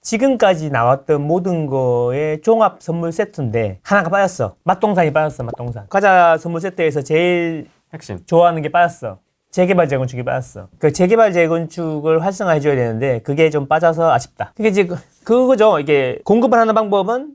지금까지 나왔던 모든 거의 종합 선물 세트인데 하나가 빠졌어. 맛동산이 빠졌어. 맛동산. 과자 선물 세트에서 제일 핵심. 좋아하는 게 빠졌어. 재개발 재건축이 빠졌어. 그 재개발 재건축을 활성화해줘야 되는데 그게 좀 빠져서 아쉽다. 그게 이제 그거죠. 이게 공급을 하는 방법은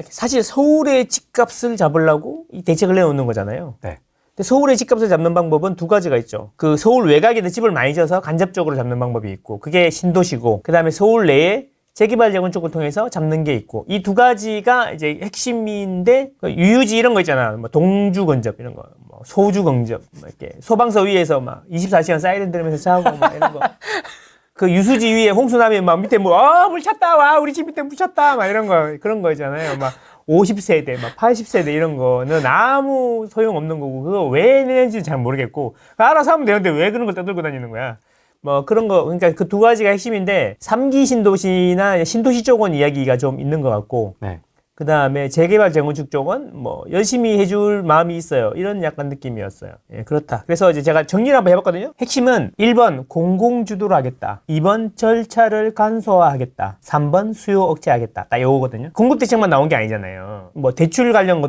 사실 서울의 집값을 잡으려고 이 대책을 내놓는 거잖아요. 네. 근데 서울의 집값을 잡는 방법은 두 가지가 있죠. 그 서울 외곽에 집을 많이 지어서 간접적으로 잡는 방법이 있고, 그게 신도시고, 그 다음에 서울 내에 재개발 재건축을 통해서 잡는 게 있고, 이 두 가지가 이제 핵심인데, 유유지 이런 거 있잖아. 뭐 동주 건접 이런 거, 뭐 소주 건접, 뭐 이렇게 소방서 위에서 막 24시간 사이렌 들으면서 자고 막 이런 거. 그 유수지 위에 홍수 나면 막 밑에 물 찼다, 와, 우리 집 밑에 물 찼다, 막 이런 거, 그런 거 있잖아요. 막 50세대, 막 80세대 이런 거는 아무 소용 없는 거고, 그거 왜 내는지 잘 모르겠고, 알아서 하면 되는데 왜 그런 걸 떠들고 다니는 거야. 뭐 그런 거, 그러니까 그 두 가지가 핵심인데, 3기 신도시나 신도시 쪽은 이야기가 좀 있는 것 같고, 네. 그 다음에 재개발 재건축 쪽은 뭐 열심히 해줄 마음이 있어요. 이런 약간 느낌이었어요. 예, 그렇다. 그래서 이제 제가 정리를 한번 해봤거든요. 핵심은 1번 공공주도로 하겠다. 2번 절차를 간소화하겠다. 3번 수요 억제하겠다. 딱 요거거든요. 공급대책만 나온 게 아니잖아요. 뭐 대출 관련된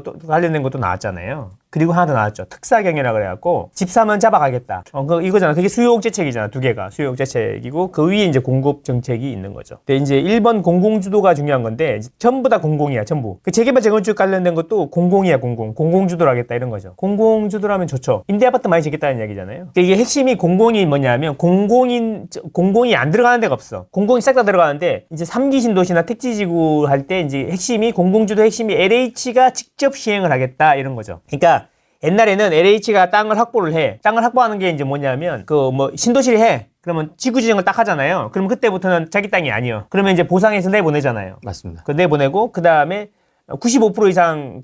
것도 나왔잖아요. 그리고 하나 더 나왔죠. 특사경이라 그래갖고 집 사면 잡아가겠다. 이거잖아. 그게 수요억제책이잖아. 두 개가 수요억제책이고 그 위에 이제 공급 정책이 있는 거죠. 근데 이제 1번 공공주도가 중요한 건데 전부 다 공공이야. 전부. 그 재개발 재건축 관련된 것도 공공이야. 공공주도로 하겠다 이런 거죠. 공공주도라면 좋죠. 임대아파트 많이 짓겠다는 얘기잖아요. 근데 이게 핵심이 공공이 뭐냐면 공공이 안 들어가는 데가 없어. 공공이 싹 다 들어가는데 이제 3기 신도시나 택지지구 할 때 이제 핵심이 공공주도 핵심이 LH가 직접 시행을 하겠다 이런 거죠. 그러니까 옛날에는 LH가 땅을 확보를 해. 땅을 확보하는 게 이제 뭐냐면, 신도시를 해. 그러면 지구 지정을 딱 하잖아요. 그럼 그때부터는 자기 땅이 아니요. 그러면 이제 보상해서 내보내잖아요. 맞습니다. 내보내고, 그 다음에 95% 이상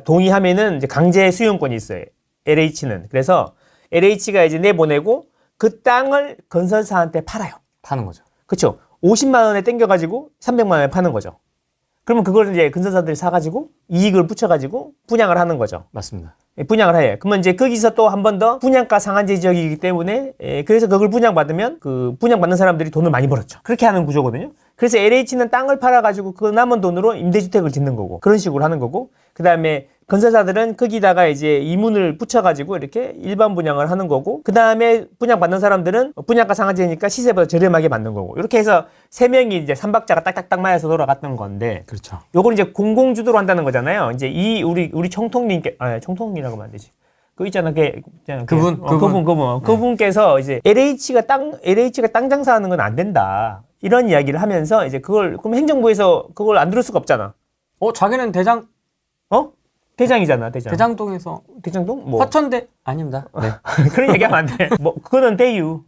동의하면은 이제 강제 수용권이 있어요. LH는. 그래서 LH가 이제 내보내고 그 땅을 건설사한테 팔아요. 파는 거죠. 그쵸? 50만 원에 땡겨가지고 300만 원에 파는 거죠. 그러면 그걸 이제 건설사들이 사가지고 이익을 붙여가지고 분양을 하는 거죠. 맞습니다. 분양을 해. 그러면 이제 거기서 또 한 번 더 분양가 상한제 지역이기 때문에 그래서 그걸 분양받으면 그 분양받는 사람들이 돈을 많이 벌었죠. 그렇게 하는 구조거든요. 그래서 LH는 땅을 팔아가지고 그 남은 돈으로 임대주택을 짓는 거고 그런 식으로 하는 거고 그 다음에 건설사들은 거기다가 이제 이문을 붙여가지고 이렇게 일반 분양을 하는 거고 그 다음에 분양받는 사람들은 분양가 상한제니까 시세보다 저렴하게 받는 거고 이렇게 해서 세 명이 이제 삼박자가 딱딱딱 맞아서 돌아갔던 건데 그렇죠. 요걸 이제 공공주도로 한다는 거잖아요. 이제 우리 총통님께 총통이라고 하면 안 되지. 그 있잖아, 그분께서 이제 LH가 땅 장사하는 건 안 된다. 이런 이야기를 하면서 이제 그럼 행정부에서 그걸 안 들을 수가 없잖아. 자기는 대장이잖아, 대장. 대장동에서 대장동? 화천대 아닙니다. 네. 그런 얘기하면 안 돼. 그거는 대유.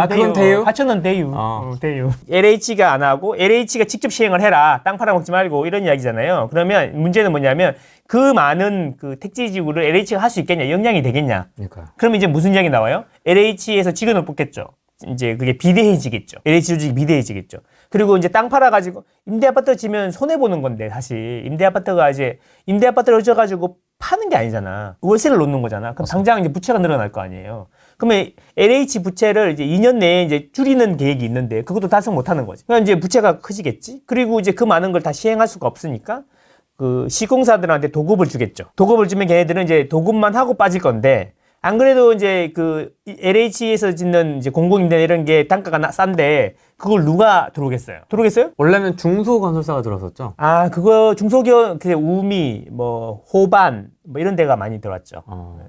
그건 대유? 화천은 대유. 대유. LH가 안 하고 LH가 직접 시행을 해라. 땅 팔아먹지 말고 이런 이야기잖아요. 그러면 문제는 뭐냐면 그 많은 그 택지지구를 LH가 할 수 있겠냐? 역량이 되겠냐? 그러니까요. 그러면 이제 무슨 이야기 나와요? LH에서 직원을 뽑겠죠. 이제 그게 비대해지겠죠. LH 조직이 비대해지겠죠. 그리고 이제 땅 팔아가지고 임대아파트 지면 손해보는 건데 사실 임대아파트를 얻어가지고 파는 게 아니잖아. 월세를 놓는 거잖아. 그럼 당장 이제 부채가 늘어날 거 아니에요. 그러면 LH 부채를 이제 2년 내에 이제 줄이는 계획이 있는데 그것도 달성 못 하는 거지. 그럼 이제 부채가 커지겠지. 그리고 이제 그 많은 걸 다 시행할 수가 없으니까 그 시공사들한테 도급을 주겠죠. 도급을 주면 걔네들은 이제 도급만 하고 빠질 건데 안 그래도 이제 그 LH에서 짓는 이제 공공임대 이런 게 단가가 싼데 그걸 누가 들어오겠어요? 원래는 중소건설사가 들어섰죠. 그거 중소기업 우미 호반 이런 데가 많이 들어왔죠.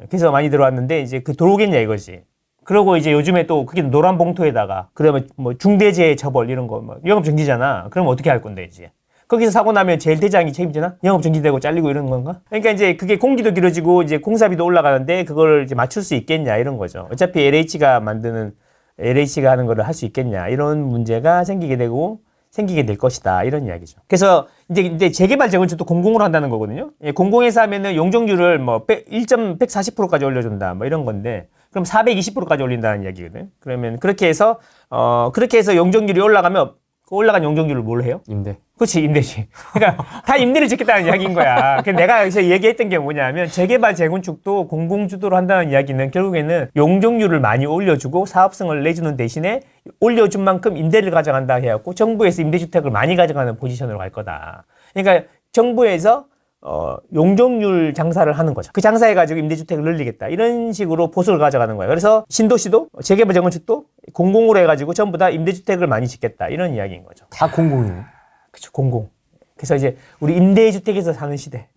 그래서 많이 들어왔는데 이제 그 들어오겠냐 이거지. 그리고 이제 요즘에 또 그게 노란 봉투에다가 그러면 중대재해 처벌 이런 거 영업 정지잖아. 그러면 어떻게 할 건데 이제? 거기서 사고 나면 제일 대장이 책임지나? 영업 정지되고 잘리고 이러는 건가? 그러니까 이제 그게 공기도 길어지고 이제 공사비도 올라가는데 그걸 이제 맞출 수 있겠냐 이런 거죠. 어차피 LH가 하는 거를 할 수 있겠냐 이런 문제가 생기게 될 것이다 이런 이야기죠. 그래서 이제 재개발 재건축도 공공으로 한다는 거거든요. 공공에서 하면은 용적률을 1.140%까지 올려준다 이런 건데 그럼 420%까지 올린다는 이야기거든요. 그러면 그렇게 해서 용적률이 올라가면 그 올라간 용적률을 뭘 해요? 임대. 그렇지, 임대지. 그러니까 다 임대를 짓겠다는 이야기인 거야. 그래서 내가 여기서 얘기했던 게 뭐냐면 재개발 재건축도 공공주도로 한다는 이야기는 결국에는 용적률을 많이 올려주고 사업성을 내주는 대신에 올려준 만큼 임대를 가져간다 해갖고 정부에서 임대주택을 많이 가져가는 포지션으로 갈 거다. 그러니까 정부에서 용적률 장사를 하는 거죠. 그 장사해가지고 임대주택을 늘리겠다. 이런 식으로 보수를 가져가는 거예요. 그래서 신도시도 재개발 재건축도 공공으로 해가지고 전부 다 임대주택을 많이 짓겠다. 이런 이야기인 거죠. 다 공공이네. 그쵸, 공공. 그래서 이제 우리 임대주택에서 사는 시대.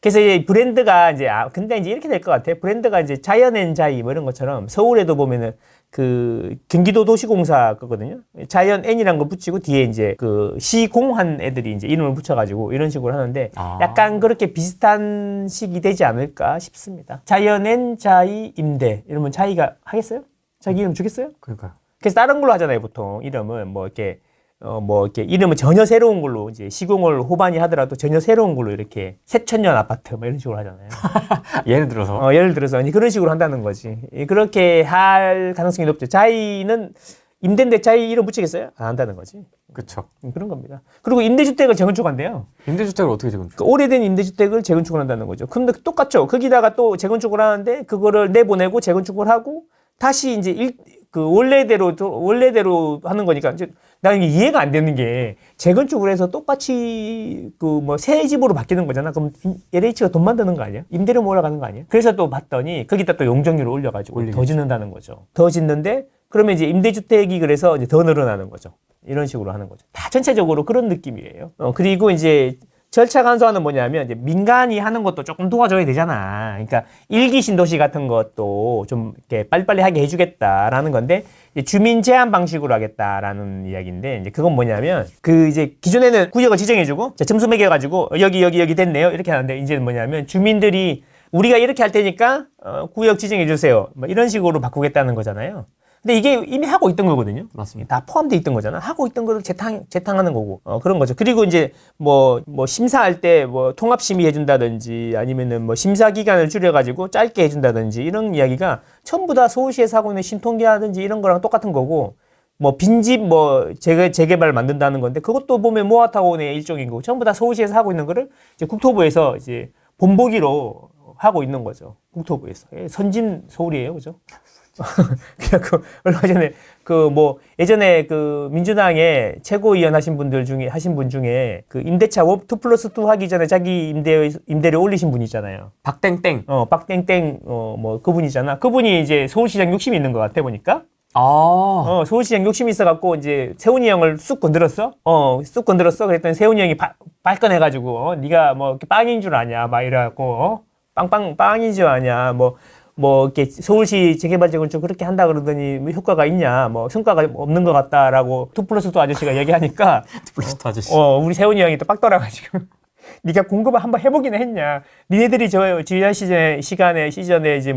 그래서 이제 브랜드가 이제, 근데 이제 이렇게 될 것 같아. 브랜드가 이제 자이언앤자이 뭐 이런 것처럼 서울에도 보면은 그 경기도 도시공사 거거든요. 자이언앤이라는 거 붙이고 뒤에 이제 그 시공한 애들이 이제 이름을 붙여가지고 이런 식으로 하는데 약간 그렇게 비슷한 식이 되지 않을까 싶습니다. 자이언앤자이 임대. 이러면 자이가 하겠어요? 자기 이름 주겠어요? 그러니까요. 그래서 다른 걸로 하잖아요, 보통. 이름은 뭐 이렇게 이름은 전혀 새로운 걸로 이제 시공을 호반이 하더라도 전혀 새로운 걸로 이렇게 새천년 아파트 뭐 이런 식으로 하잖아요. 예를 들어서. 예를 들어서 그런 식으로 한다는 거지. 그렇게 할 가능성이 높죠. 자이는 임대인데 자이 이름 붙이겠어요? 안 한다는 거지. 그쵸. 그런 겁니다. 그리고 임대주택을 재건축한대요. 임대주택을 어떻게 재건축? 그 오래된 임대주택을 재건축을 한다는 거죠. 근데 똑같죠. 거기다가 또 재건축을 하는데 그거를 내보내고 재건축을 하고 다시 이제 원래대로 하는 거니까 이제 나는 이게 이해가 안 되는 게 재건축을 해서 똑같이 새 집으로 바뀌는 거잖아. 그럼 LH가 돈 만드는 거 아니야? 임대료 몰아가는 거 아니야? 그래서 또 봤더니 거기다 또 용적률을 올려가지고 더 짓는다는 거죠. 더 짓는데 그러면 이제 임대주택이 그래서 이제 더 늘어나는 거죠. 이런 식으로 하는 거죠. 다 전체적으로 그런 느낌이에요. 그리고 이제 절차 간소화는 뭐냐면 이제 민간이 하는 것도 조금 도와줘야 되잖아. 그러니까 일기 신도시 같은 것도 좀 이렇게 빨리빨리 하게 해주겠다라는 건데 이제 주민 제한 방식으로 하겠다라는 이야기인데 이제 그건 뭐냐면 그 이제 기존에는 구역을 지정해주고 자, 점수 매겨가지고 여기 됐네요 이렇게 하는데 이제는 뭐냐면 주민들이 우리가 이렇게 할 테니까 구역 지정해주세요. 뭐 이런 식으로 바꾸겠다는 거잖아요. 근데 이게 이미 하고 있던 거거든요. 맞습니다. 다 포함되어 있던 거잖아. 하고 있던 거를 재탕하는 거고. 그런 거죠. 그리고 이제 뭐 심사할 때 뭐 통합심의 해준다든지 아니면은 뭐 심사 기간을 줄여가지고 짧게 해준다든지 이런 이야기가 전부 다 서울시에서 하고 있는 신통기라든지 이런 거랑 똑같은 거고 뭐 빈집 재개발 만든다는 건데 그것도 보면 모아타운의 일종인 거고 전부 다 서울시에서 하고 있는 거를 이제 국토부에서 이제 본보기로 하고 있는 거죠. 국토부에서. 선진 서울이에요. 그죠? 그래갖고 얼마 전에 예전에 민주당의 최고위원 하신 분 중에 그 임대차 2+2 하기 전에 자기 임대료 올리신 분 있잖아요. 박땡땡. 박땡땡 그분이잖아. 그분이 이제 서울시장 욕심이 있는 것 같아 보니까. 서울시장 욕심이 있어갖고 이제 세훈이 형을 쑥 건드렸어. 그랬더니 세훈이 형이 발끈해가지고 네가 뭐 이렇게 빵인 줄 아냐 막 이래갖고 빵인 줄 아냐 이렇게 서울시 재개발 재건축 그렇게 한다 그러더니 뭐 효과가 있냐, 성과가 없는 것 같다라고 2+2 아저씨가 얘기하니까 2+2 아저씨. 우리 세훈이 형이 또 빡 돌아가지고 네가 공급을 한번 해보기는 했냐? 니네들이 저 지난 시전에 이제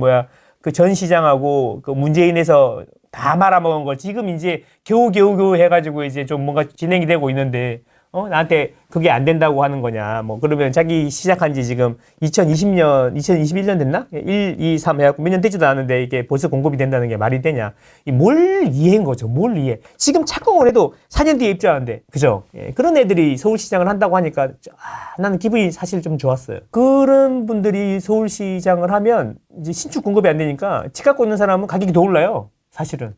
그 전 시장하고 그 문재인에서 다 말아먹은 걸 지금 이제 겨우 해가지고 이제 좀 뭔가 진행이 되고 있는데. 나한테 그게 안 된다고 하는 거냐. 그러면 자기 시작한 지 지금 2021년 됐나? 1, 2, 3 해갖고 몇 년 되지도 않았는데 이게 벌써 공급이 된다는 게 말이 되냐. 뭘 이해한 거죠. 뭘 이해. 지금 착공을 해도 4년 뒤에 입주하는데. 그죠? 그런 애들이 서울시장을 한다고 하니까 나는 기분이 사실 좀 좋았어요. 그런 분들이 서울시장을 하면 이제 신축 공급이 안 되니까 집 갖고 있는 사람은 가격이 더 올라요. 사실은.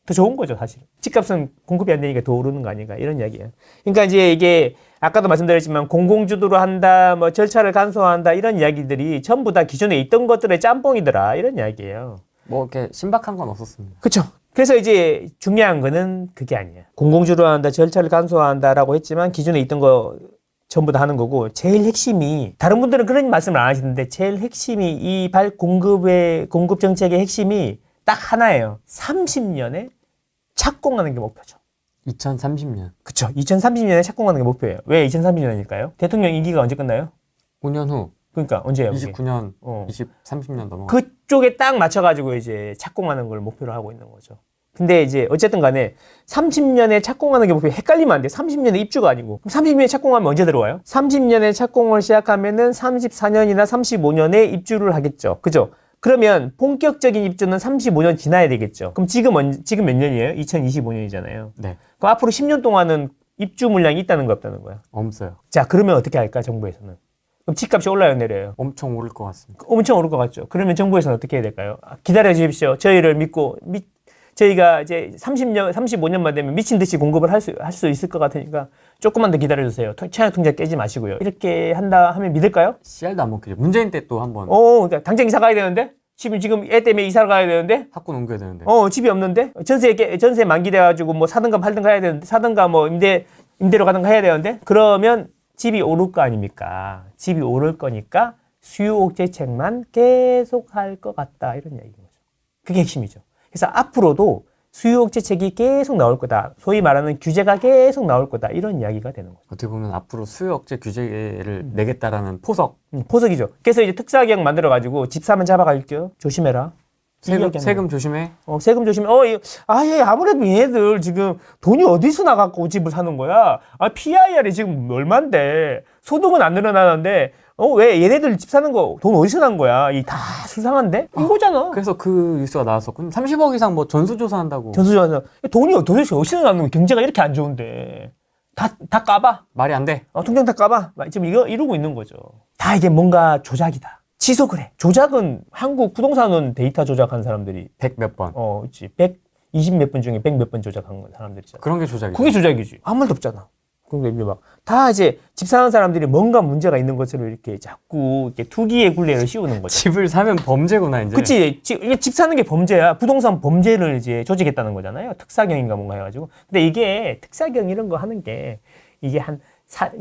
더 좋은 거죠, 사실. 집값은 공급이 안 되니까 더 오르는 거 아닌가, 이런 이야기예요. 그러니까 이제 이게, 아까도 말씀드렸지만, 공공주도로 한다, 절차를 간소화한다, 이런 이야기들이 전부 다 기존에 있던 것들의 짬뽕이더라, 이런 이야기예요. 이렇게 신박한 건 없었습니다. 그쵸. 그래서 이제 중요한 거는 그게 아니야. 공공주도로 한다, 절차를 간소화한다라고 했지만, 기존에 있던 거 전부 다 하는 거고, 제일 핵심이, 다른 분들은 그런 말씀을 안 하시는데, 제일 핵심이, 이 공급 정책의 핵심이 딱 하나예요. 30년에 착공하는 게 목표죠. 2030년. 그쵸. 2030년에 착공하는 게 목표예요. 왜 2030년일까요? 대통령 임기가 언제 끝나요? 5년 후. 그러니까 언제예요? 29년, 30년 넘어. 그쪽에 딱 맞춰가지고 이제 착공하는 걸 목표로 하고 있는 거죠. 근데 이제 어쨌든 간에 30년에 착공하는 게 목표 헷갈리면 안 돼. 30년에 입주가 아니고. 30년에 착공하면 언제 들어와요? 30년에 착공을 시작하면은 34년이나 35년에 입주를 하겠죠. 그죠? 그러면 본격적인 입주는 35년 지나야 되겠죠. 그럼 지금 몇 년이에요? 2025년이잖아요. 네. 그럼 앞으로 10년 동안은 입주 물량이 있다는 거 없다는 거야. 없어요. 자, 그러면 어떻게 할까, 정부에서는? 그럼 집값이 올라요, 내려요? 엄청 오를 것 같습니다. 엄청 오를 것 같죠. 그러면 정부에서는 어떻게 해야 될까요? 기다려 주십시오. 저희를 믿고, 저희가 이제 35년만 되면 미친 듯이 공급을 할 수 있을 것 같으니까 조금만 더 기다려 주세요. 차량 통장 깨지 마시고요. 이렇게 한다 하면 믿을까요? 씨알도 안 먹히죠. 문재인 때 또 한번 그러니까 당장 이사 가야 되는데? 지금 애 때문에 이사를 가야 되는데? 학군 옮겨야 되는데. 집이 없는데? 전세 만기돼가지고 뭐 사든가 팔든가 해야 되는데, 사든가 뭐 임대로 가든가 해야 되는데? 그러면 집이 오를 거 아닙니까? 집이 오를 거니까 수요 억제책만 계속 할 것 같다. 이런 얘기인 거죠. 그게 핵심이죠. 그래서 앞으로도 수요 억제책이 계속 나올 거다. 소위 말하는 규제가 계속 나올 거다. 이런 이야기가 되는 거죠. 어떻게 보면 앞으로 수요 억제 규제를 내겠다라는 포석. 포석이죠. 그래서 이제 특사경 만들어가지고 집 사면 잡아갈게요. 조심해라. 세금 조심해. 세금 조심해. 아무래도 얘네들 지금 돈이 어디서 나갖고 집을 사는 거야? PIR이 지금 얼만데, 소득은 안 늘어나는데, 왜 얘네들 집 사는 거 돈 어디서 난 거야? 이 다 수상한데? 이거잖아. 그래서 그 뉴스가 나왔었군. 30억 이상 뭐 전수조사한다고. 전수조사. 돈이 도대체 어디서 나는 거야? 경제가 이렇게 안 좋은데. 다 까봐. 말이 안 돼. 통장 다 까봐. 지금 이러고 있는 거죠. 다 이게 뭔가 조작이다. 지속을 해. 조작은 한국 부동산은 데이터 조작한 사람들이 100 몇 번. 있지. 120 몇 번 중에 100 몇 번 조작한 사람들이잖아. 그런 게 조작이죠. 그게 조작이지. 아무 말도 없잖아. 근데 이제 다 이제 집 사는 사람들이 뭔가 문제가 있는 것처럼 이렇게 자꾸 이렇게 투기의 굴레를 씌우는 거지. 집을 사면 범죄구나, 이제. 그치. 이게 집 사는 게 범죄야. 부동산 범죄를 이제 조직했다는 거잖아요. 특사경인가 뭔가 해가지고. 근데 이게 특사경 이런 거 하는 게 이게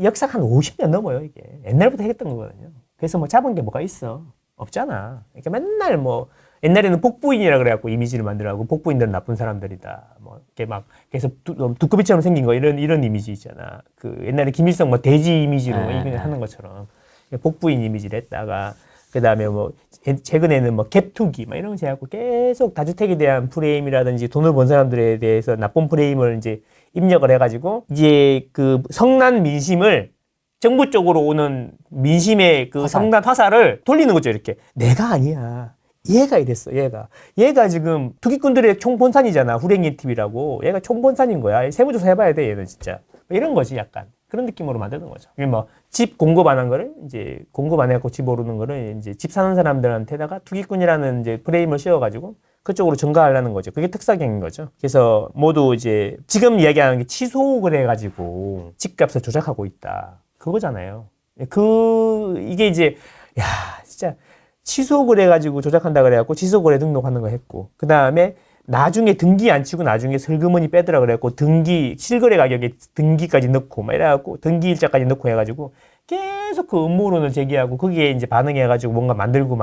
역사가 한 50년 넘어요, 이게. 옛날부터 했던 거거든요. 그래서 뭐 잡은 게 뭐가 있어? 없잖아. 그러니까 맨날 뭐 옛날에는 복부인이라 그래갖고 이미지를 만들어갖고 복부인들은 나쁜 사람들이다. 뭐 이렇게 막 계속 두꺼비처럼 생긴 거 이런 이미지 있잖아. 그 옛날에 김일성 뭐 돼지 이미지로 하는 것처럼 복부인 이미지를 했다가 그 다음에 뭐 최근에는 뭐 갭투기 막 이런 거 해갖고 계속 다주택에 대한 프레임이라든지 돈을 번 사람들에 대해서 나쁜 프레임을 이제 입력을 해가지고 이제 그 성난 민심을 정부 쪽으로 오는 민심의 그 성난 화살을 돌리는 거죠, 이렇게. 내가 아니야. 얘가 이랬어, 얘가 지금 투기꾼들의 총본산이잖아, 후랭이 TV라고. 얘가 총본산인 거야. 세무조사 해봐야 돼, 얘는 진짜. 이런 거지, 약간. 그런 느낌으로 만드는 거죠. 뭐, 집 공급 안 한 거를, 이제, 공급 안 해갖고 집 오르는 거를, 이제, 집 사는 사람들한테다가 투기꾼이라는 이제 프레임을 씌워가지고, 그쪽으로 증가하려는 거죠. 그게 특사경인 거죠. 그래서 모두 이제, 지금 이야기하는 게 취소를 해가지고, 집값을 조작하고 있다. 그거잖아요. 이게 이제, 진짜, 취소를 해가지고 조작한다 그래갖고 취소거래 등록하는 거 했고, 그 다음에 나중에 등기 안 치고 나중에 슬그머니 빼더라 그래갖고 실거래 가격에 등기까지 넣고 막 이래갖고 등기 일자까지 넣고 해가지고 계속 그 음모론을 제기하고 거기에 이제 반응해가지고 뭔가 만들고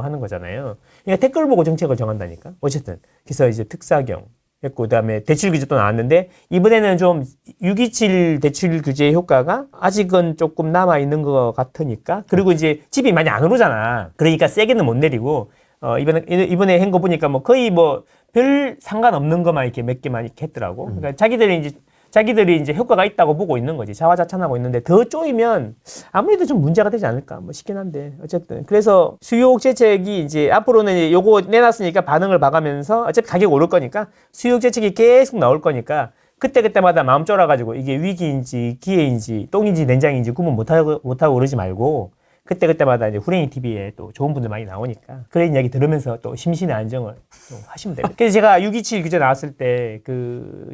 하는 거잖아요. 그러니까 댓글 보고 정책을 정한다니까. 어쨌든 그래서 이제 특사경 했고, 그다음에 대출 규제도 나왔는데 이번에는 좀 627 대출 규제 효과가 아직은 조금 남아 있는 것 같으니까. 그리고 이제 집이 많이 안 오르잖아. 그러니까 세게는 못 내리고 이번에 한 거 보니까 뭐 거의 뭐 별 상관없는 것만 이렇게 몇 개만 이렇게 했더라고. 그러니까 자기들이 이제 효과가 있다고 보고 있는 거지. 자화자찬하고 있는데 더 쪼이면 아무래도 좀 문제가 되지 않을까 뭐 싶긴 한데, 어쨌든 그래서 수요 억제책이 이제 앞으로는 요거 내놨으니까 반응을 봐가면서 어차피 가격 오를 거니까 수요 억제책이 계속 나올 거니까 그때마다 마음 쫄아가지고 이게 위기인지 기회인지 똥인지 냉장인지 구분 못하고 그러지 말고 그때마다 이제 후랭이 TV에 또 좋은 분들 많이 나오니까 그런 이야기 들으면서 또 심신의 안정을 좀 하시면 돼요. 그래서 제가 627 규제 나왔을 때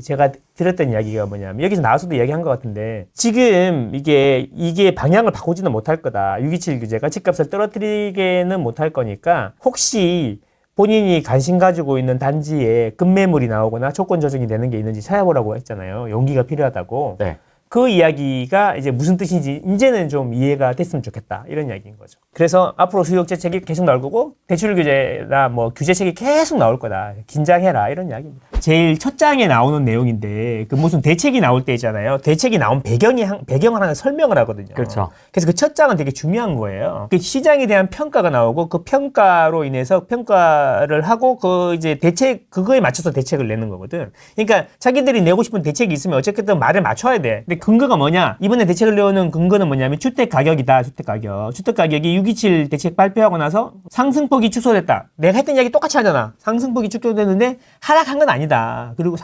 제가 들었던 이야기가 뭐냐면, 여기서 나와서도 이야기한 것 같은데, 지금 이게 방향을 바꾸지는 못할 거다. 627 규제가 집값을 떨어뜨리게는 못할 거니까 혹시 본인이 관심 가지고 있는 단지에 급매물이 나오거나 조건 조정이 되는 게 있는지 찾아보라고 했잖아요. 용기가 필요하다고. 네. 그 이야기가 이제 무슨 뜻인지 이제는 좀 이해가 됐으면 좋겠다, 이런 이야기인 거죠. 그래서 앞으로 수요 억제책이 계속 나올 거고 대출 규제나 뭐 규제책이 계속 나올 거다. 긴장해라, 이런 이야기입니다. 제일 첫 장에 나오는 내용인데 그 무슨 대책이 나올 때 있잖아요. 대책이 나온 배경을 하나 설명을 하거든요. 그렇죠. 그래서 그 첫 장은 되게 중요한 거예요. 그 시장에 대한 평가가 나오고 그 평가로 인해서 평가를 하고 이제 그거에 맞춰서 대책을 내는 거거든. 그러니까 자기들이 내고 싶은 대책이 있으면 어쨌든 말을 맞춰야 돼. 근데 근거가 뭐냐? 이번에 대책을 내오는 근거는 뭐냐면 주택 가격이다. 주택 가격. 주택 가격이 627 대책 발표하고 나서 상승폭이 축소됐다. 내가 했던 이야기 똑같이 하잖아. 상승폭이 축소됐는데 하락한 건 아니다. 그리고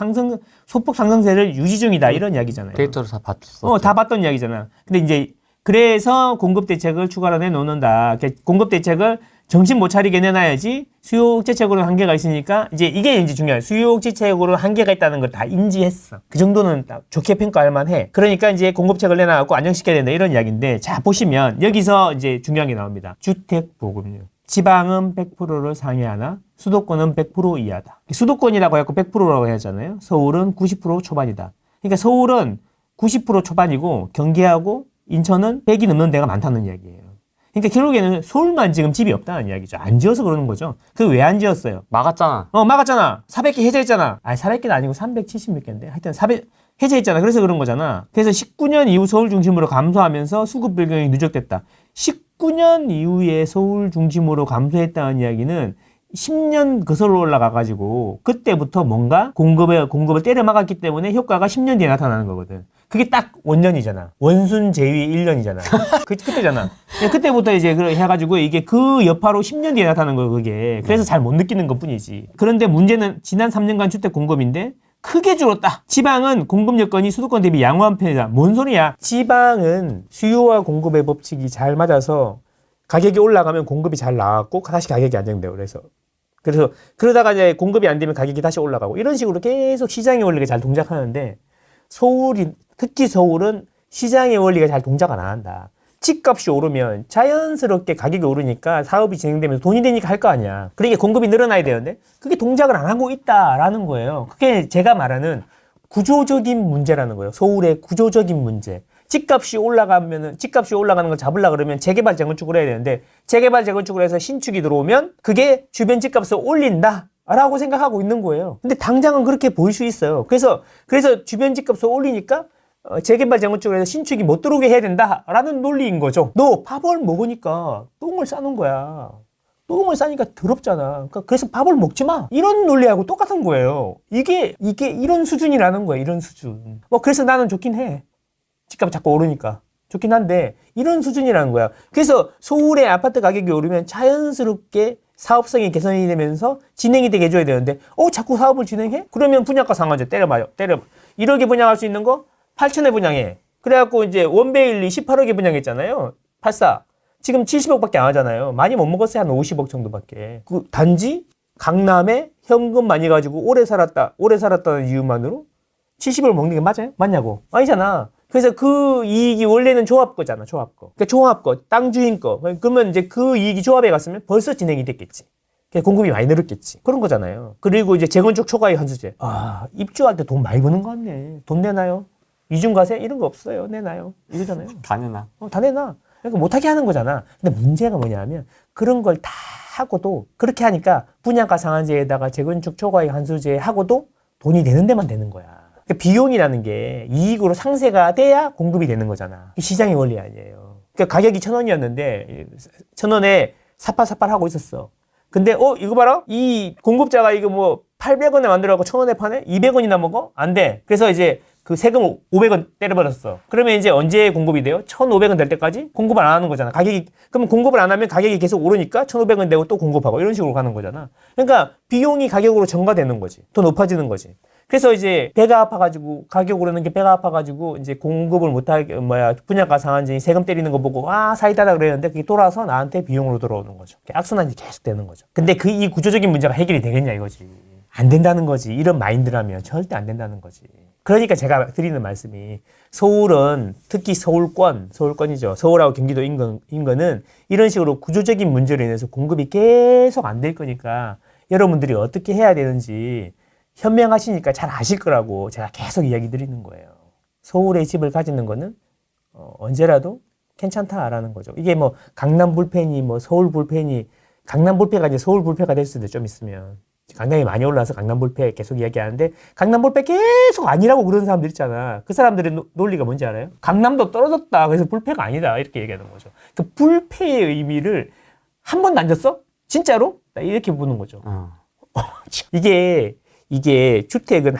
소폭 상승세를 유지 중이다. 이런 이야기잖아요. 데이터를 다 봤어. 다 봤던 이야기잖아. 근데 이제 그래서 공급 대책을 추가로 내놓는다. 공급 대책을 정신 못 차리게 내놔야지 수요 억제책으로 한계가 있으니까 이게 이제 중요해. 수요 억제책으로 한계가 있다는 걸 다 인지했어. 그 정도는 딱 좋게 평가할 만해. 그러니까 이제 공급책을 내놔갖고 안정시켜야 된다 이런 이야기인데 자 보시면 여기서 이제 중요한 게 나옵니다. 주택 보급률. 지방은 100%를 상회하나 수도권은 100% 이하다. 수도권이라고 해갖고 100%라고 하잖아요. 서울은 90% 초반이다. 그러니까 서울은 90% 초반이고 경기하고 인천은 100이 넘는 데가 많다는 이야기예요. 그러니까 결국에는 서울만 지금 집이 없다는 이야기죠. 안 지어서 그러는 거죠. 그 왜 안 지었어요? 막았잖아. 막았잖아. 400개 해제했잖아. 400개는 아니고 370몇 개인데. 하여튼 400 해제했잖아. 그래서 그런 거잖아. 그래서 19년 이후 서울 중심으로 감소하면서 수급 변경이 누적됐다. 19년 이후에 서울 중심으로 감소했다는 이야기는 10년 거슬러 올라가가지고 그때부터 뭔가 공급을 때려 막았기 때문에 효과가 10년 뒤에 나타나는 거거든. 그게 딱 원년이잖아. 원순 제위 1년이잖아. 그때잖아. 그때부터 이제 해가지고 이게 그 여파로 10년 뒤에 나타나는 거야, 그게. 그래서 잘 못 느끼는 것 뿐이지. 그런데 문제는 지난 3년간 주택 공급인데 크게 줄었다. 지방은 공급 여건이 수도권 대비 양호한 편이다. 뭔 소리야? 지방은 수요와 공급의 법칙이 잘 맞아서 가격이 올라가면 공급이 잘 나왔고 다시 가격이 안정돼요. 그래서 그러다가 이제 공급이 안 되면 가격이 다시 올라가고 이런 식으로 계속 시장의 원리가 잘 동작하는데 특히 서울은 시장의 원리가 잘 동작 안 한다. 집값이 오르면 자연스럽게 가격이 오르니까 사업이 진행되면서 돈이 되니까 할 거 아니야. 그러니까 공급이 늘어나야 되는데 그게 동작을 안 하고 있다라는 거예요. 그게 제가 말하는 구조적인 문제라는 거예요. 서울의 구조적인 문제. 집값이 올라가는 걸 잡으려고 그러면 재개발 재건축을 해야 되는데 재개발 재건축을 해서 신축이 들어오면 그게 주변 집값을 올린다. 라고 생각하고 있는 거예요. 근데 당장은 그렇게 보일 수 있어요. 그래서 주변 집값을 올리니까 재개발 재건축을 해서 신축이 못 들어오게 해야 된다라는 논리인 거죠. 너 밥을 먹으니까 똥을 싸는 거야. 똥을 싸니까 더럽잖아. 그래서 밥을 먹지 마. 이런 논리하고 똑같은 거예요. 이게 이런 수준이라는 거예요. 이런 수준. 그래서 나는 좋긴 해. 집값이 자꾸 오르니까. 좋긴 한데 이런 수준이라는 거야. 그래서 서울의 아파트 가격이 오르면 자연스럽게 사업성이 개선이 되면서 진행이 되게 해줘야 되는데 자꾸 사업을 진행해? 그러면 분양가 상한제 때려봐요. 1억에 분양할 수 있는 거 8천에 분양해. 그래갖고 이제 원베일리 18억에 분양했잖아요. 84. 지금 70억밖에 안 하잖아요. 많이 못 먹었어요. 한 50억 정도밖에. 단지 강남에 현금 많이 가지고 오래 살았다는 이유만으로 70억을 먹는 게 맞아요? 맞냐고. 아니잖아. 그래서 그 이익이 원래는 조합 거잖아, 조합 거. 그러니까 조합 거, 땅 주인 거. 그러면 이제 그 이익이 조합에 갔으면 벌써 진행이 됐겠지. 공급이 많이 늘었겠지. 그런 거잖아요. 그리고 이제 재건축 초과이익 환수제. 입주할 때 돈 많이 버는 거 같네. 돈 내놔요? 이중과세? 이런 거 없어요. 내놔요. 이거잖아요. 다 내놔. 다 내놔. 그러니까 못하게 하는 거잖아. 근데 문제가 뭐냐면 그런 걸 다 하고도 그렇게 하니까 분양가 상한제에다가 재건축 초과이익 환수제 하고도 돈이 되는 데만 되는 거야. 비용이라는 게 이익으로 상쇄가 돼야 공급이 되는 거잖아. 시장의 원리 아니에요. 그러니까 가격이 1,000원이었는데 1,000원에 사팔사팔 하고 있었어. 근데 이거 봐라. 이 공급자가 이거 800원에 만들어갖고 1,000원에 파네? 200원이나 먹어? 안 돼. 그래서 이제 그 세금 500원 때려버렸어. 그러면 이제 언제 공급이 돼요? 1,500원 될 때까지 공급을 안 하는 거잖아. 그럼 공급을 안 하면 가격이 계속 오르니까 1,500원 되고 또 공급하고 이런 식으로 가는 거잖아. 그러니까 비용이 가격으로 전가되는 거지. 더 높아지는 거지. 그래서 이제 배가 아파가지고 가격 오르는 게 배가 아파가지고 이제 공급을 못하게 분양가 상한제 세금 때리는 거 보고 사이다다 그랬는데 그게 돌아서 나한테 비용으로 돌아오는 거죠. 악순환이 계속 되는 거죠. 근데 이 구조적인 문제가 해결이 되겠냐 이거지. 안 된다는 거지. 이런 마인드라면 절대 안 된다는 거지. 그러니까 제가 드리는 말씀이 서울은 특히 서울권이죠. 서울하고 경기도 인근은 이런 식으로 구조적인 문제로 인해서 공급이 계속 안 될 거니까 여러분들이 어떻게 해야 되는지 현명하시니까 잘 아실 거라고 제가 계속 이야기 드리는 거예요. 서울에 집을 가지는 거는 언제라도 괜찮다라는 거죠. 이게 강남 불펜이 서울 불펜이 강남 불패가 이제 서울 불패가 될 수도 좀 있으면 강남이 많이 올라서 강남 불패 계속 이야기하는데 강남 불패 계속 아니라고 그러는 사람들 있잖아. 그 사람들의 논리가 뭔지 알아요? 강남도 떨어졌다. 그래서 불패가 아니다. 이렇게 얘기하는 거죠. 그 불패의 의미를 한 번도 안 줬어? 진짜로? 이렇게 보는 거죠. 이게 주택은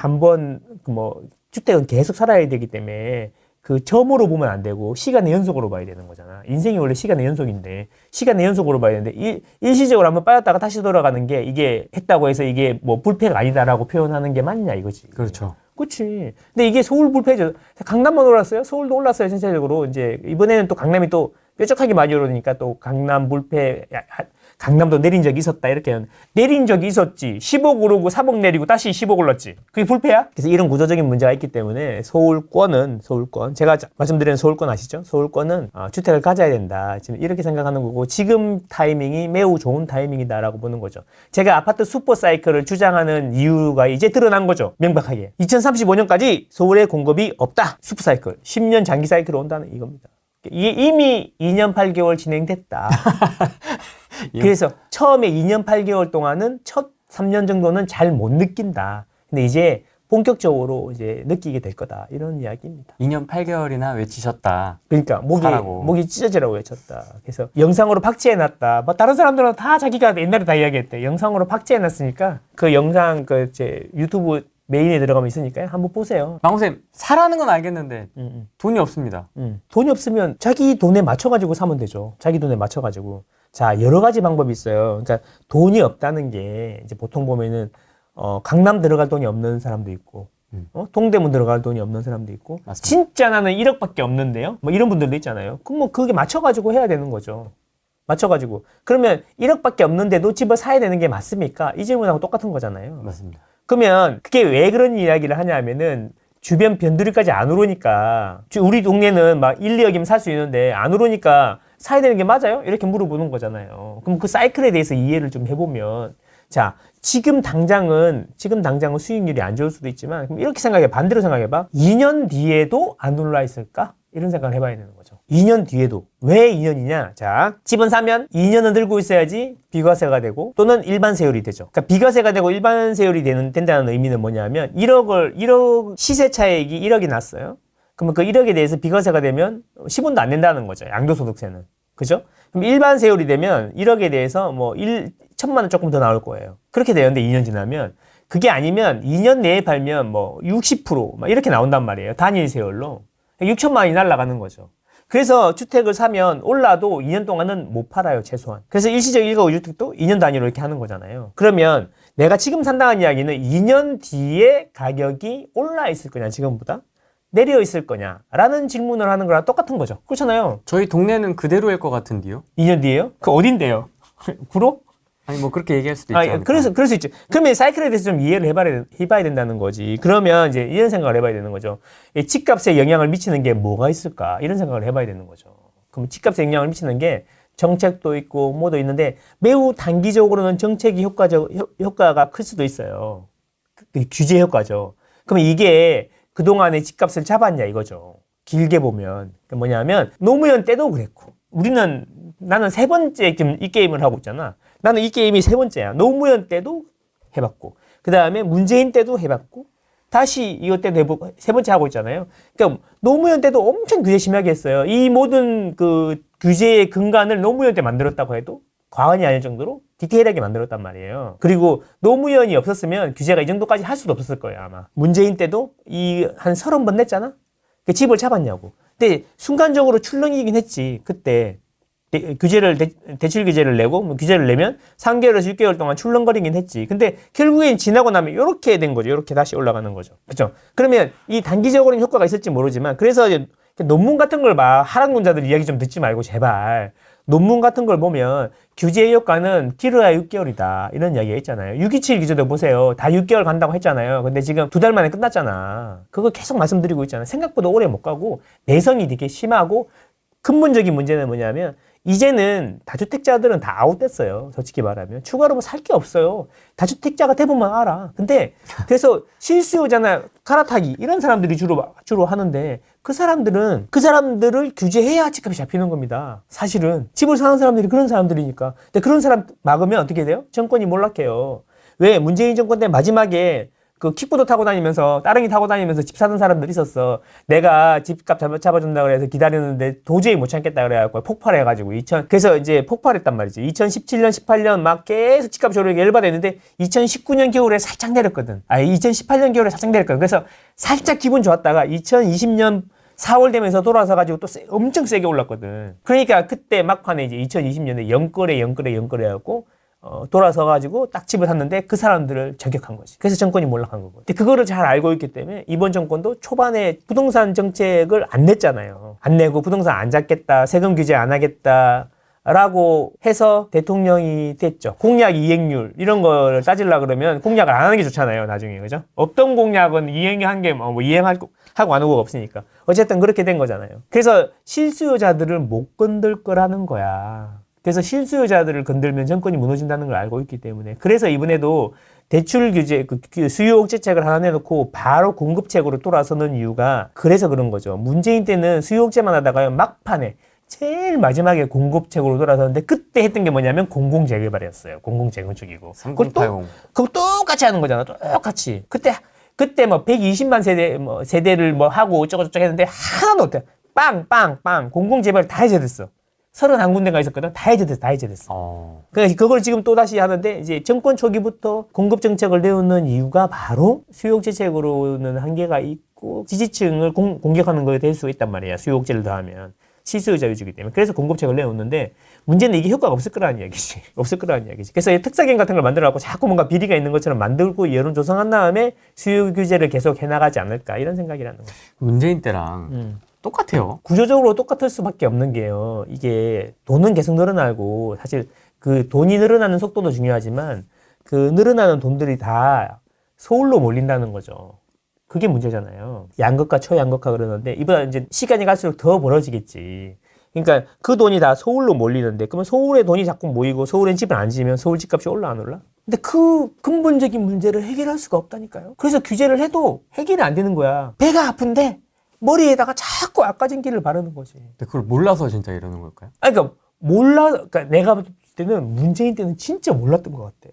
주택은 계속 살아야 되기 때문에 그 점으로 보면 안 되고 시간의 연속으로 봐야 되는 거잖아. 인생이 원래 시간의 연속인데 시간의 연속으로 봐야 되는데 일시적으로 한번 빠졌다가 다시 돌아가는 게 이게 했다고 해서 이게 뭐 불패가 아니다라고 표현하는 게 맞냐 이거지. 그렇죠. 그렇지. 근데 이게 서울 불패죠. 강남만 올랐어요. 서울도 올랐어요. 전체적으로 이제 이번에는 또 강남이 또 뾰족하게 많이 오르니까 또 강남 불패 강남도 내린 적이 있었다 이렇게 내린 적이 있었지. 10억 오르고 3억 내리고 다시 10억 올랐지. 그게 불패야? 그래서 이런 구조적인 문제가 있기 때문에 서울권 제가 말씀드리는 서울권 아시죠? 서울권은 주택을 가져야 된다. 지금 이렇게 생각하는 거고 지금 타이밍이 매우 좋은 타이밍이다라고 보는 거죠. 제가 아파트 슈퍼 사이클을 주장하는 이유가 이제 드러난 거죠. 명백하게. 2035년까지 서울에 공급이 없다. 슈퍼 사이클. 10년 장기 사이클로 온다는 이겁니다. 이게 이미 2년 8개월 진행됐다. 그래서 처음에 2년 8개월 동안은 첫 3년 정도는 잘 못 느낀다. 근데 이제 본격적으로 이제 느끼게 될 거다. 이런 이야기입니다. 2년 8개월이나 외치셨다. 그러니까 사라고. 목이 찢어지라고 외쳤다. 그래서 영상으로 박제해놨다. 뭐 다른 사람들은 다 자기가 옛날에 다 이야기했대. 영상으로 박제해놨으니까 그 영상 제 유튜브 메인에 들어가면 있으니까요. 한번 보세요. 망고쌤, 사라는 건 알겠는데 돈이 없습니다. 돈이 없으면 자기 돈에 맞춰가지고 사면 되죠. 자기 돈에 맞춰가지고. 자, 여러 가지 방법이 있어요. 그러니까 돈이 없다는 게 이제 보통 보면은 강남 들어갈 돈이 없는 사람도 있고, 동대문 들어갈 돈이 없는 사람도 있고, 맞습니다. 진짜 나는 1억밖에 없는데요. 뭐 이런 분들도 있잖아요. 그럼 뭐 그게 맞춰가지고 해야 되는 거죠. 맞춰가지고. 그러면 1억밖에 없는데도 집을 사야 되는 게 맞습니까? 이 질문하고 똑같은 거잖아요. 맞습니다. 그러면 그게 왜 그런 이야기를 하냐면은 주변 변두리까지 안 오르니까 우리 동네는 막 1, 2억이면 살 수 있는데 안 오르니까 사야 되는 게 맞아요? 이렇게 물어보는 거잖아요. 그럼 그 사이클에 대해서 이해를 좀 해보면 자, 지금 당장은 수익률이 안 좋을 수도 있지만 그럼 이렇게 생각해 반대로 생각해봐. 2년 뒤에도 안 올라 있을까? 이런 생각을 해봐야 되는 거죠. 2년 뒤에도. 왜 2년이냐? 자, 집은 사면 2년은 들고 있어야지 비과세가 되고 또는 일반 세율이 되죠. 그러니까 비과세가 되고 일반 세율이 된다는 의미는 뭐냐면 1억 시세 차익이 1억이 났어요. 그러면 그 1억에 대해서 비과세가 되면 10원도 안 낸다는 거죠. 양도소득세는. 그죠? 그럼 일반 세율이 되면 1억에 대해서 뭐 1천만 원 조금 더 나올 거예요. 그렇게 되는데 2년 지나면 그게 아니면 2년 내에 팔면 뭐 60% 이렇게 나온단 말이에요. 단일 세율로. 6천만 원이 날아가는 거죠. 그래서 주택을 사면 올라도 2년 동안은 못 팔아요, 최소한. 그래서 일시적 1가구 주택도 2년 단위로 이렇게 하는 거잖아요. 그러면 내가 지금 산다는 이야기는 2년 뒤에 가격이 올라 있을 거냐, 지금보다? 내려 있을 거냐? 라는 질문을 하는 거랑 똑같은 거죠. 그렇잖아요. 저희 동네는 그대로일 것 같은데요? 2년 뒤에요? 그 어딘데요? 구로? 아니 뭐 그렇게 얘기할 수도 있죠. 그럴 수 있죠. 그러면 사이클에 대해서 좀 이해를 해봐야 된다는 거지. 그러면 이제 이런 생각을 해봐야 되는 거죠. 이 집값에 영향을 미치는 게 뭐가 있을까? 이런 생각을 해봐야 되는 거죠. 그럼 집값에 영향을 미치는 게 정책도 있고 뭐도 있는데 매우 단기적으로는 정책이 효과가 클 수도 있어요. 그 규제 효과죠. 그러면 이게 그동안의 집값을 잡았냐 이거죠. 길게 보면. 그러니까 뭐냐면 노무현 때도 그랬고 나는 세 번째 이 게임을 하고 있잖아. 나는 이 게임이 세 번째야. 노무현 때도 해봤고, 그 다음에 문재인 때도 해봤고, 다시 이것 때도 해보고, 세 번째 하고 있잖아요. 그러니까 노무현 때도 엄청 규제 심하게 했어요. 이 모든 그 규제의 근간을 노무현 때 만들었다고 해도 과언이 아닐 정도로 디테일하게 만들었단 말이에요. 그리고 노무현이 없었으면 규제가 이 정도까지 할 수도 없었을 거예요, 아마. 문재인 때도 한 30번 냈잖아? 그 집을 잡았냐고. 근데 순간적으로 출렁이긴 했지, 그때. 대출 규제를 내고, 규제를 내면 3개월에서 6개월 동안 출렁거리긴 했지. 근데 결국엔 지나고 나면 이렇게 된 거죠. 이렇게 다시 올라가는 거죠. 그렇죠? 그러면 이 단기적으로는 효과가 있을지 모르지만, 그래서 이제 논문 같은 걸 봐. 하락론자들 이야기 좀 듣지 말고, 제발. 논문 같은 걸 보면 규제 효과는 길어야 6개월이다. 이런 이야기가 있잖아요. 627 규제도 보세요. 다 6개월 간다고 했잖아요. 근데 지금 2달 만에 끝났잖아. 그거 계속 말씀드리고 있잖아요. 생각보다 오래 못 가고, 내성이 되게 심하고, 근본적인 문제는 뭐냐면, 이제는 다주택자들은 다 아웃됐어요. 솔직히 말하면. 추가로 뭐 살 게 없어요. 다주택자가 대부분 알아. 근데 그래서 실수요자나 갈아타기 이런 사람들이 주로 하는데 그 사람들을 규제해야 집값이 잡히는 겁니다. 사실은 집을 사는 사람들이 그런 사람들이니까. 근데 그런 사람 막으면 어떻게 돼요? 정권이 몰락해요. 왜? 문재인 정권 때 마지막에 그 킥보드 타고 다니면서 따릉이 타고 다니면서 집 사는 사람들 있었어. 내가 집값 잡아준다 그래서 기다렸는데 도저히 못 참겠다 그래갖고 폭발해가지고 그래서 이제 폭발했단 말이지. 2017년 18년 막 계속 집값 조르기 열받았는데 2019년 겨울에 살짝 내렸거든. 2018년 겨울에 살짝 내렸거든. 그래서 살짝 기분 좋았다가 2020년 4월 되면서 돌아서 가지고 또 엄청 세게 올랐거든. 그러니까 그때 막판에 이제 2020년에 영끌에 하고 돌아서 가지고 딱 집을 샀는데 그 사람들을 저격한 거지. 그래서 정권이 몰락한 거고. 근데 그거를 잘 알고 있기 때문에 이번 정권도 초반에 부동산 정책을 안 냈잖아요. 안 내고 부동산 안 잡겠다, 세금 규제 안 하겠다. 라고 해서 대통령이 됐죠. 공약 이행률 이런 거를 따지려고 그러면 공약을 안 하는 게 좋잖아요. 나중에. 그죠? 없던 공약은 이행한 게 뭐 이행하고 안 오고 없으니까. 어쨌든 그렇게 된 거잖아요. 그래서 실수요자들을 못 건들 거라는 거야. 그래서 실수요자들을 건들면 정권이 무너진다는 걸 알고 있기 때문에. 그래서 이번에도 대출 규제, 그 수요 억제책을 하나 내놓고 바로 공급책으로 돌아서는 이유가 그래서 그런 거죠. 문재인 때는 수요 억제만 하다가 막판에 제일 마지막에 공급책으로 돌아섰는데 그때 했던 게 뭐냐면 공공재개발이었어요. 공공재건축이고. 3080. 그거 똑같이 하는 거잖아. 똑같이. 그때 뭐 120만 세대를 뭐 하고 어쩌고저쩌고 했는데 하나도 못해. 빵. 공공재개발 다 해제됐어. 31군데가 있었거든. 다 해제됐어. 그러니까 그걸 지금 또 다시 하는데 이제 정권 초기부터 공급 정책을 내놓는 이유가 바로 수요 억제책으로는 한계가 있고 지지층을 공격하는 거에 될 수 있단 말이야. 수요 억제를 더하면. 실수요자 위주이기 때문에. 그래서 공급책을 내놓는데 문제는 이게 효과가 없을 거라는 이야기지. 그래서 특사경 같은 걸 만들어갖고 자꾸 뭔가 비리가 있는 것처럼 만들고 여론 조성한 다음에 수요 규제를 계속 해나가지 않을까 이런 생각이라는 거죠. 문재인 때랑 똑같아요. 구조적으로 똑같을 수밖에 없는 게요. 이게 돈은 계속 늘어나고 사실 그 돈이 늘어나는 속도도 중요하지만 그 늘어나는 돈들이 다 서울로 몰린다는 거죠. 그게 문제잖아요. 양극화, 초양극화 그러는데 이보다 이제 시간이 갈수록 더 벌어지겠지. 그러니까 그 돈이 다 서울로 몰리는데 그러면 서울에 돈이 자꾸 모이고 서울엔 집을 안 지으면 서울 집값이 올라 안 올라? 근데 그 근본적인 문제를 해결할 수가 없다니까요. 그래서 규제를 해도 해결이 안 되는 거야. 배가 아픈데 머리에다가 자꾸 악가진 기를 바르는 거지. 근데 그걸 몰라서 진짜 이러는 걸까요? 아니, 그러니까 그러니까 내가 볼 때는 문재인 때는 진짜 몰랐던 것 같아.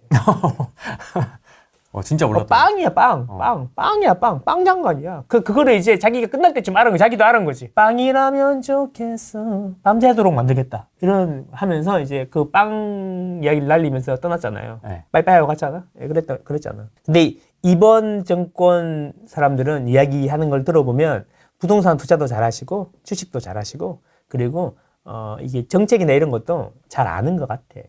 진짜 몰랐다. 빵이야, 빵. 빵장관이야. 그거를 이제 자기가 끝날 때쯤 알은 거, 자기도 알은 거지. 빵이라면 좋겠어. 밤새도록 만들겠다. 이런 하면서 이제 그 빵 이야기를 날리면서 떠났잖아요. 네. 빠이빠이 하고 갔잖아. 그랬잖아. 근데 이번 정권 사람들은 이야기하는 걸 들어보면 부동산 투자도 잘하시고, 주식도 잘하시고, 그리고, 이게 정책이나 이런 것도 잘 아는 것 같아.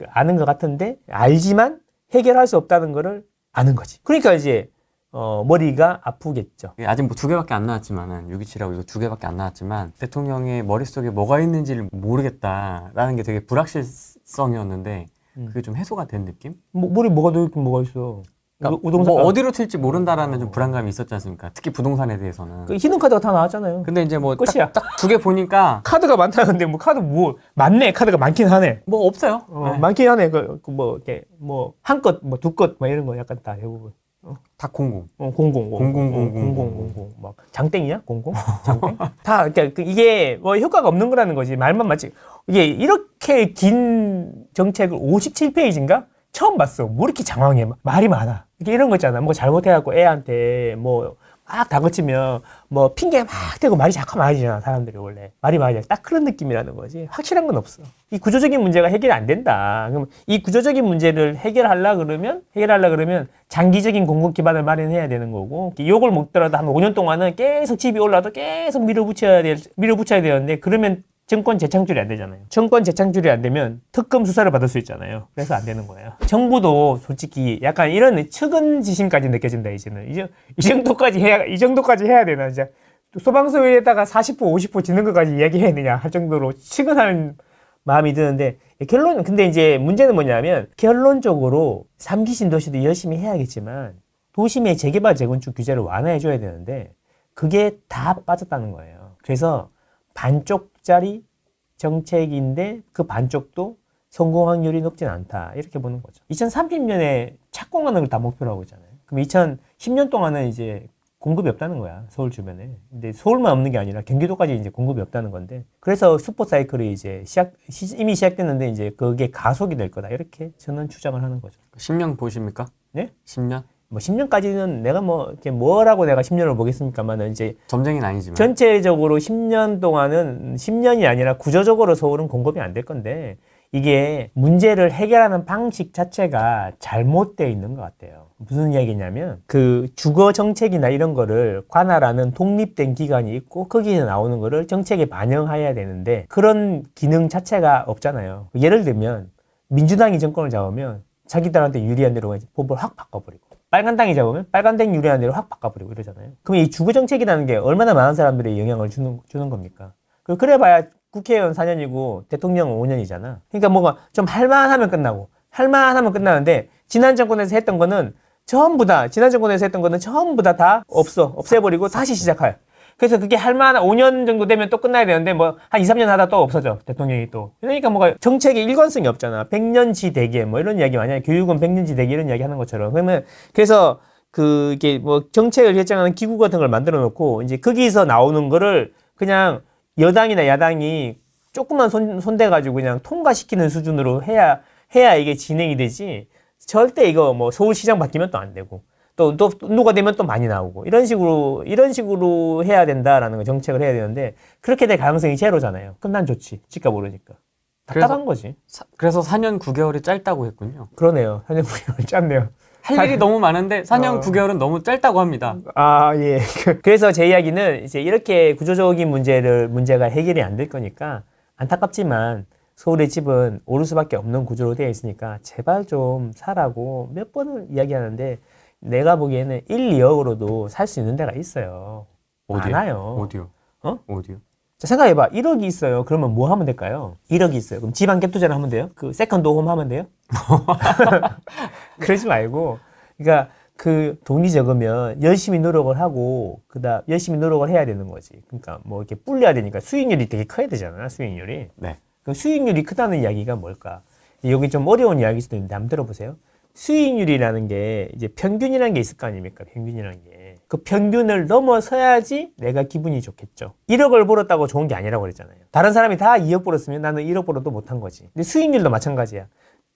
아는 것 같은데, 알지만 해결할 수 없다는 거를 아는 거지. 그러니까 이제 머리가 아프겠죠. 아직 뭐 2개밖에 안 나왔지만은 627하고 이거 2개밖에 안 나왔지만 대통령의 머릿속에 뭐가 있는지를 모르겠다라는 게 되게 불확실성이었는데 그게 좀 해소가 된 느낌? 머리 뭐가 더 있긴 뭐가 있어. 그러니까 우동산 뭐 어디로 튈지 모른다라는 좀 불안감이 있었지 않습니까? 특히 부동산에 대해서는. 그 히든 카드가 다 나왔잖아요. 근데 이제 뭐 끝이야. 딱 2개 보니까 카드가 많다는데 뭐 카드 뭐 많네. 카드가 많긴 하네. 뭐 없어요. 네. 많긴 하네. 뭐 이렇게 뭐 한 것, 뭐 두 것, 뭐 이런 거 약간 다 대부분. 다 00. 00 막 장땡이야? 00? 장땡? 다 그러니까 이게 뭐 효과가 없는 거라는 거지. 말만 맞지. 이게 이렇게 긴 정책을 57페이지인가? 처음 봤어. 뭐 이렇게 장황해. 말이 많아. 이게 이런 거 있잖아. 뭐 잘못해갖고 애한테 뭐 막 다그치면 뭐 핑계 막 대고 말이 자꾸 많아지잖아. 사람들이 원래. 말이 많아져. 딱 그런 느낌이라는 거지. 확실한 건 없어. 이 구조적인 문제가 해결이 안 된다. 그럼 이 구조적인 문제를 해결하려 그러면 장기적인 공급 기반을 마련해야 되는 거고, 욕을 먹더라도 한 5년 동안은 계속 집이 올라도 계속 밀어붙여야 되는데, 그러면 정권 재창출이 안 되잖아요. 정권 재창출이 안 되면 특검 수사를 받을 수 있잖아요. 그래서 안 되는 거예요. 정부도 솔직히 약간 이런 측은지심까지 느껴진다, 이제는. 이 정도까지 해야 되나, 이제. 소방서에다가 40% 50% 지는 것까지 이야기해야 되냐 할 정도로 측은한 마음이 드는데, 근데 이제 문제는 뭐냐면, 결론적으로 3기 신도시도 열심히 해야겠지만, 도심의 재개발 재건축 규제를 완화해줘야 되는데, 그게 다 빠졌다는 거예요. 그래서 반쪽짜리 정책인데 그 반쪽도 성공 확률이 높진 않다. 이렇게 보는 거죠. 2030년에 착공하는 걸 다 목표로 하고 있잖아요. 그럼 2010년 동안은 이제 공급이 없다는 거야. 서울 주변에. 근데 서울만 없는 게 아니라 경기도까지 이제 공급이 없다는 건데. 그래서 슈퍼 사이클이 이제 이미 시작됐는데 이제 그게 가속이 될 거다. 이렇게 저는 추정을 하는 거죠. 10년 보십니까? 네? 10년? 뭐 10년까지는 내가 뭐 이렇게 뭐라고 내가 10년을 보겠습니까만은 이제 점쟁이는 아니지만 전체적으로 10년 동안은 10년이 아니라 구조적으로 서울은 공급이 안 될 건데 이게 문제를 해결하는 방식 자체가 잘못되어 있는 것 같아요. 무슨 이야기냐면 그 주거 정책이나 이런 거를 관할하는 독립된 기관이 있고 거기에 나오는 거를 정책에 반영해야 되는데 그런 기능 자체가 없잖아요. 예를 들면 민주당이 정권을 잡으면 자기들한테 유리한 대로 법을 확 바꿔버리고 빨간당이 잡으면 빨간당 유리한 대로 확 바꿔버리고 이러잖아요. 그럼 이 주거 정책이라는 게 얼마나 많은 사람들이 영향을 주는 겁니까? 그래봐야 국회의원 4년이고 대통령 5년이잖아. 그러니까 뭐가 좀 할만하면 끝나고 할만하면 끝나는데 지난 정권에서 했던 거는 전부 다 없애버리고 다시 시작할. 그래서 그게 할만한 5년 정도 되면 또 끝나야 되는데 뭐 한 2, 3년 하다 또 없어져. 대통령이 또. 그러니까 뭐가 정책의 일관성이 없잖아. 100년치 대계 뭐 이런 이야기 많이 해. 교육은 100년치 대계 이런 이야기 하는 것처럼. 그러면 그래서 그게 뭐 정책을 결정하는 기구 같은 걸 만들어 놓고 이제 거기서 나오는 거를 그냥 여당이나 야당이 조금만 손대가지고 그냥 통과시키는 수준으로 해야 이게 진행이 되지. 절대 이거 뭐 서울시장 바뀌면 또 안 되고. 또 누가 되면 또 많이 나오고 이런 식으로 해야 된다라는 거 정책을 해야 되는데 그렇게 될 가능성이 제로잖아요. 그럼 난 좋지. 집값 오르니까. 답답한 거지. 그래서 4년 9개월이 짧다고 했군요. 그러네요. 4년 9개월 짧네요. 할 일이 너무 많은데 4년 9개월은 너무 짧다고 합니다. 아, 예. 그래서 제 이야기는 이제 이렇게 구조적인 문제가 해결이 안 될 거니까 안타깝지만 서울의 집은 오를 수밖에 없는 구조로 되어 있으니까 제발 좀 사라고 몇 번을 이야기하는데 내가 보기에는 1, 2억으로도 살 수 있는 데가 있어요. 어디요? 많아요. 어디요? 어디요? 자, 생각해봐. 1억이 있어요. 그러면 뭐 하면 될까요? 1억이 있어요. 그럼 집 한 개 투자를 하면 돼요? 그 세컨드 홈 하면 돼요? 그러지 말고. 그러니까 그 돈이 적으면 열심히 노력을 하고 열심히 노력을 해야 되는 거지. 그러니까 뭐 이렇게 불려야 되니까 수익률이 되게 커야 되잖아. 수익률이. 네. 그 수익률이 크다는 이야기가 뭘까? 여기 좀 어려운 이야기일 수도 있는데 한번 들어보세요. 수익률이라는 게 이제 평균이라는 게 있을 거 아닙니까? 평균이라는 게. 그 평균을 넘어서야지 내가 기분이 좋겠죠. 1억을 벌었다고 좋은 게 아니라고 그랬잖아요. 다른 사람이 다 2억 벌었으면 나는 1억 벌어도 못한 거지. 근데 수익률도 마찬가지야.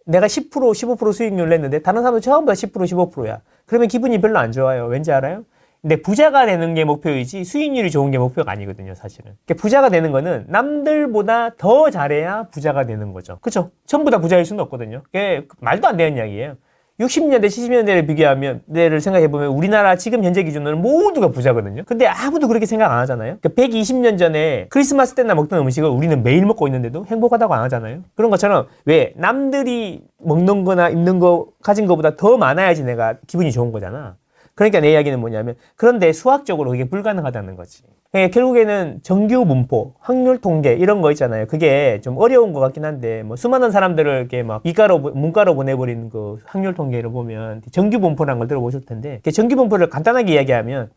내가 10%, 15% 수익률을 냈는데 다른 사람도 전부 다 10%, 15%야. 그러면 기분이 별로 안 좋아요. 왠지 알아요? 근데 부자가 되는 게 목표이지 수익률이 좋은 게 목표가 아니거든요, 사실은. 그러니까 부자가 되는 거는 남들보다 더 잘해야 부자가 되는 거죠. 그렇죠? 전부 다 부자일 수는 없거든요. 그게 말도 안 되는 이야기예요. 60년대, 70년대를 비교하면, 내를 생각해보면 우리나라 지금 현재 기준으로 모두가 부자거든요. 근데 아무도 그렇게 생각 안 하잖아요. 그러니까 120년 전에 크리스마스 때나 먹던 음식을 우리는 매일 먹고 있는데도 행복하다고 안 하잖아요. 그런 것처럼 왜 남들이 먹는 거나 입는 거 가진 거보다 더 많아야지 내가 기분이 좋은 거잖아. 그러니까 내 이야기는 뭐냐면 그런데 수학적으로 그게 불가능하다는 거지. 그러니까 결국에는 정규 분포, 확률 통계 이런 거 있잖아요. 그게 좀 어려운 것 같긴 한데 뭐 수많은 사람들을 이렇게 막 문과로 보내버리는 그 확률 통계를 보면 정규 분포라는 걸 들어보실 텐데 정규 분포를 간단하게 이야기하면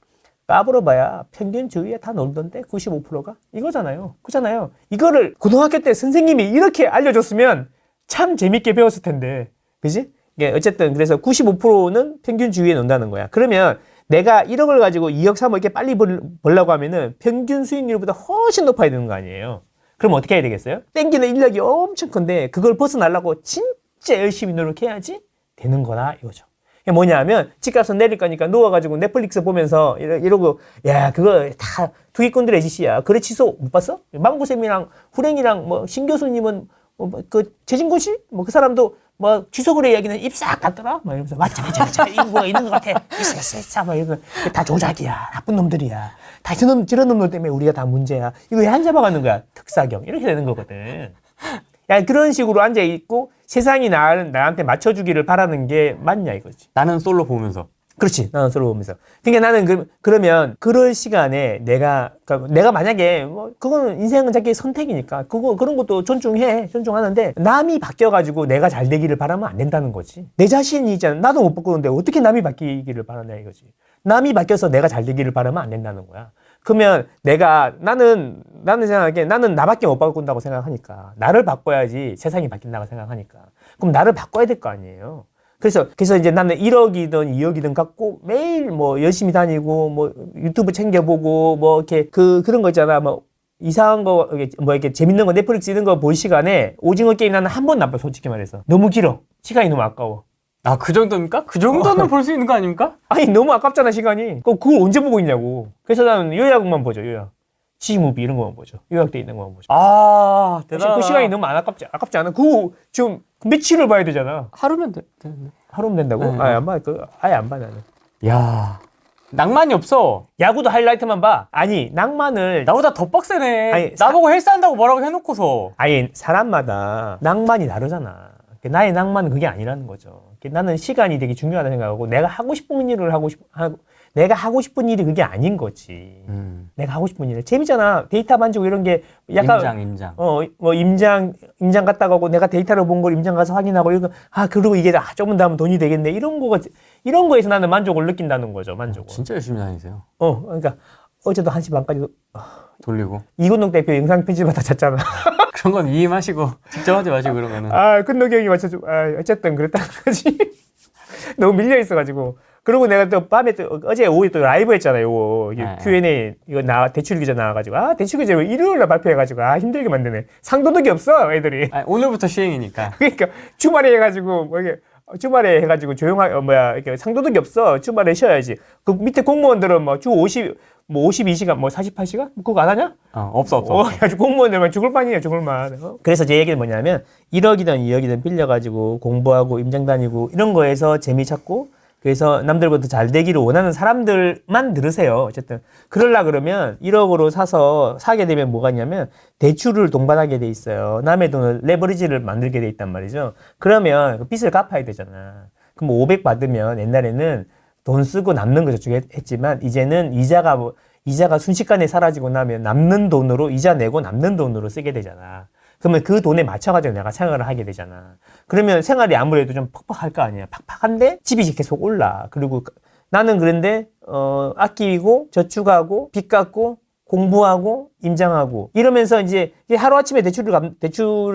까불어봐야 평균주의에 다 놀던데 95%가 이거잖아요. 그잖아요. 이거를 고등학교 때 선생님이 이렇게 알려줬으면 참 재밌게 배웠을 텐데, 그지? 예, 어쨌든 그래서 95%는 평균주의에 논다는 거야. 그러면 내가 1억을 가지고 2억, 3억 이렇게 빨리 벌려고 하면은 평균 수익률보다 훨씬 높아야 되는 거 아니에요. 그럼 어떻게 해야 되겠어요? 땡기는 인력이 엄청 큰데 그걸 벗어나려고 진짜 열심히 노력해야지 되는 거다 이거죠. 이게 뭐냐면 집값은 내릴 거니까 누워가지고 넷플릭스 보면서 이러고 야 그거 다 투기꾼들의 짓이야. 그래 취소 못 봤어? 망고쌤이랑 후랭이랑 뭐 신 교수님은 그 최진구 씨? 뭐 그 사람도 뭐 취소거래 이야기는 입싹 닫더라? 막 이러면서 맞자 이거 있는 것 같아. 있어 막 이러면서 다 조작이야. 나쁜 놈들이야. 다 저런 놈들 때문에 우리가 다 문제야. 이거 왜 안 잡아가는 거야? 특사경 이렇게 되는 거거든. 야 그런 식으로 앉아있고 세상이 나한테 맞춰주기를 바라는 게 맞냐 이거지. 나는 솔로 보면서. 그렇지. 나는 솔로 보면서. 그러니까 나는 그러면 그럴 시간에 내가 만약에 뭐 그거는 인생은 자기 선택이니까 그런 것도 존중하는데 남이 바뀌어가지고 내가 잘 되기를 바라면 안 된다는 거지. 내 자신이 있잖아. 나도 못 바꾸는데 어떻게 남이 바뀌기를 바라냐 이거지. 남이 바뀌어서 내가 잘 되기를 바라면 안 된다는 거야. 그러면 나는 생각하기에 나는 나밖에 못 바꾼다고 생각하니까 나를 바꿔야지 세상이 바뀐다고 생각하니까 그럼 나를 바꿔야 될 거 아니에요. 그래서 이제 나는 1억이든 2억이든 갖고 매일 뭐 열심히 다니고 뭐 유튜브 챙겨보고 뭐 이렇게 그런 거 있잖아. 뭐 이상한 거 뭐 이렇게 재밌는 거 넷플릭스 이런 거 볼 시간에 오징어 게임 나는 한 번 나빠 솔직히 말해서. 너무 길어. 시간이 너무 아까워. 아, 그 정도입니까? 그 정도는 볼 수 있는 거 아닙니까? 아니 너무 아깝잖아 시간이. 그걸 언제 보고 있냐고. 그래서 나는 요약만 보죠. 요약. 지무비 이런 거만 보죠. 요약돼 있는 거만 보죠. 아, 대단하다. 그 시간이 너무 안 아깝지 않아? 그거 지금 며칠을 봐야 되잖아. 하루면 되는데. 하루면 된다고? 네. 아예 안 봐. 아예 안 봐 나는. 야, 낭만이 없어. 야구도 하이라이트만 봐. 아니 낭만을 나보다 더 빡세네. 아니, 나보고 헬스 한다고 뭐라고 해놓고서. 아니 사람마다 낭만이 다르잖아. 나의 낭만은 그게 아니라는 거죠. 나는 시간이 되게 중요하다 생각하고 내가 하고 싶은 일을 내가 하고 싶은 일이 그게 아닌 거지. 내가 하고 싶은 일 재밌잖아. 데이터 만지고 이런 게 약간 임장. 뭐 임장 갔다 가고 내가 데이터를 본 걸 임장 가서 확인하고 이거 그리고 이게 조금 더 하면 돈이 되겠네. 이런 거에서 나는 만족을 느낀다는 거죠. 만족을. 진짜 열심히 다니세요. 그러니까 어제도 1시 반까지 돌리고. 이근동 대표 영상 편집하다 잤잖아. 그런 건 위임하시고 직접 하지 마시고 그런 거는. 근동이 형이 맞춰줘. 어쨌든 그랬다는 거지. 너무 밀려 있어가지고. 그리고 내가 또 밤에 어제 오후에 또 라이브 했잖아요. 요거 Q&A 이거 대출 기자 나와가지고 대출 기자 왜 일요일날 발표해가지고 힘들게 만드네. 상도덕이 없어 애들이. 오늘부터 시행이니까. 그러니까 주말에 해가지고 주말에 해가지고 이렇게 상도덕이 없어. 주말에 쉬어야지. 그 밑에 공무원들은 주 52시간 48시간 그거 안 하냐? 없어. 아주 공무원들만 죽을 판이에요. 죽을 만. 그래서 제 얘기는 뭐냐면 1억이든 2억이든 빌려가지고 공부하고 임장 다니고 이런 거에서 재미 찾고 그래서 남들보다 잘 되기를 원하는 사람들만 들으세요. 어쨌든 그러려 그러면 1억으로 사게 되면 뭐가 있냐면 대출을 동반하게 돼 있어요. 남의 돈을 레버리지를 만들게 돼 있단 말이죠. 그러면 그 빚을 갚아야 되잖아. 그럼 500 받으면 옛날에는 돈 쓰고 남는 거 저축했지만 이제는 이자가 순식간에 사라지고 나면 남는 돈으로 이자 내고 남는 돈으로 쓰게 되잖아. 그러면 그 돈에 맞춰가지고 내가 생활을 하게 되잖아. 그러면 생활이 아무래도 좀 퍽퍽할 거 아니야. 팍팍한데 집이 계속 올라. 그리고 나는 그런데 아끼고 저축하고 빚 갚고 공부하고 임장하고 이러면서 이제 하루아침에 대출을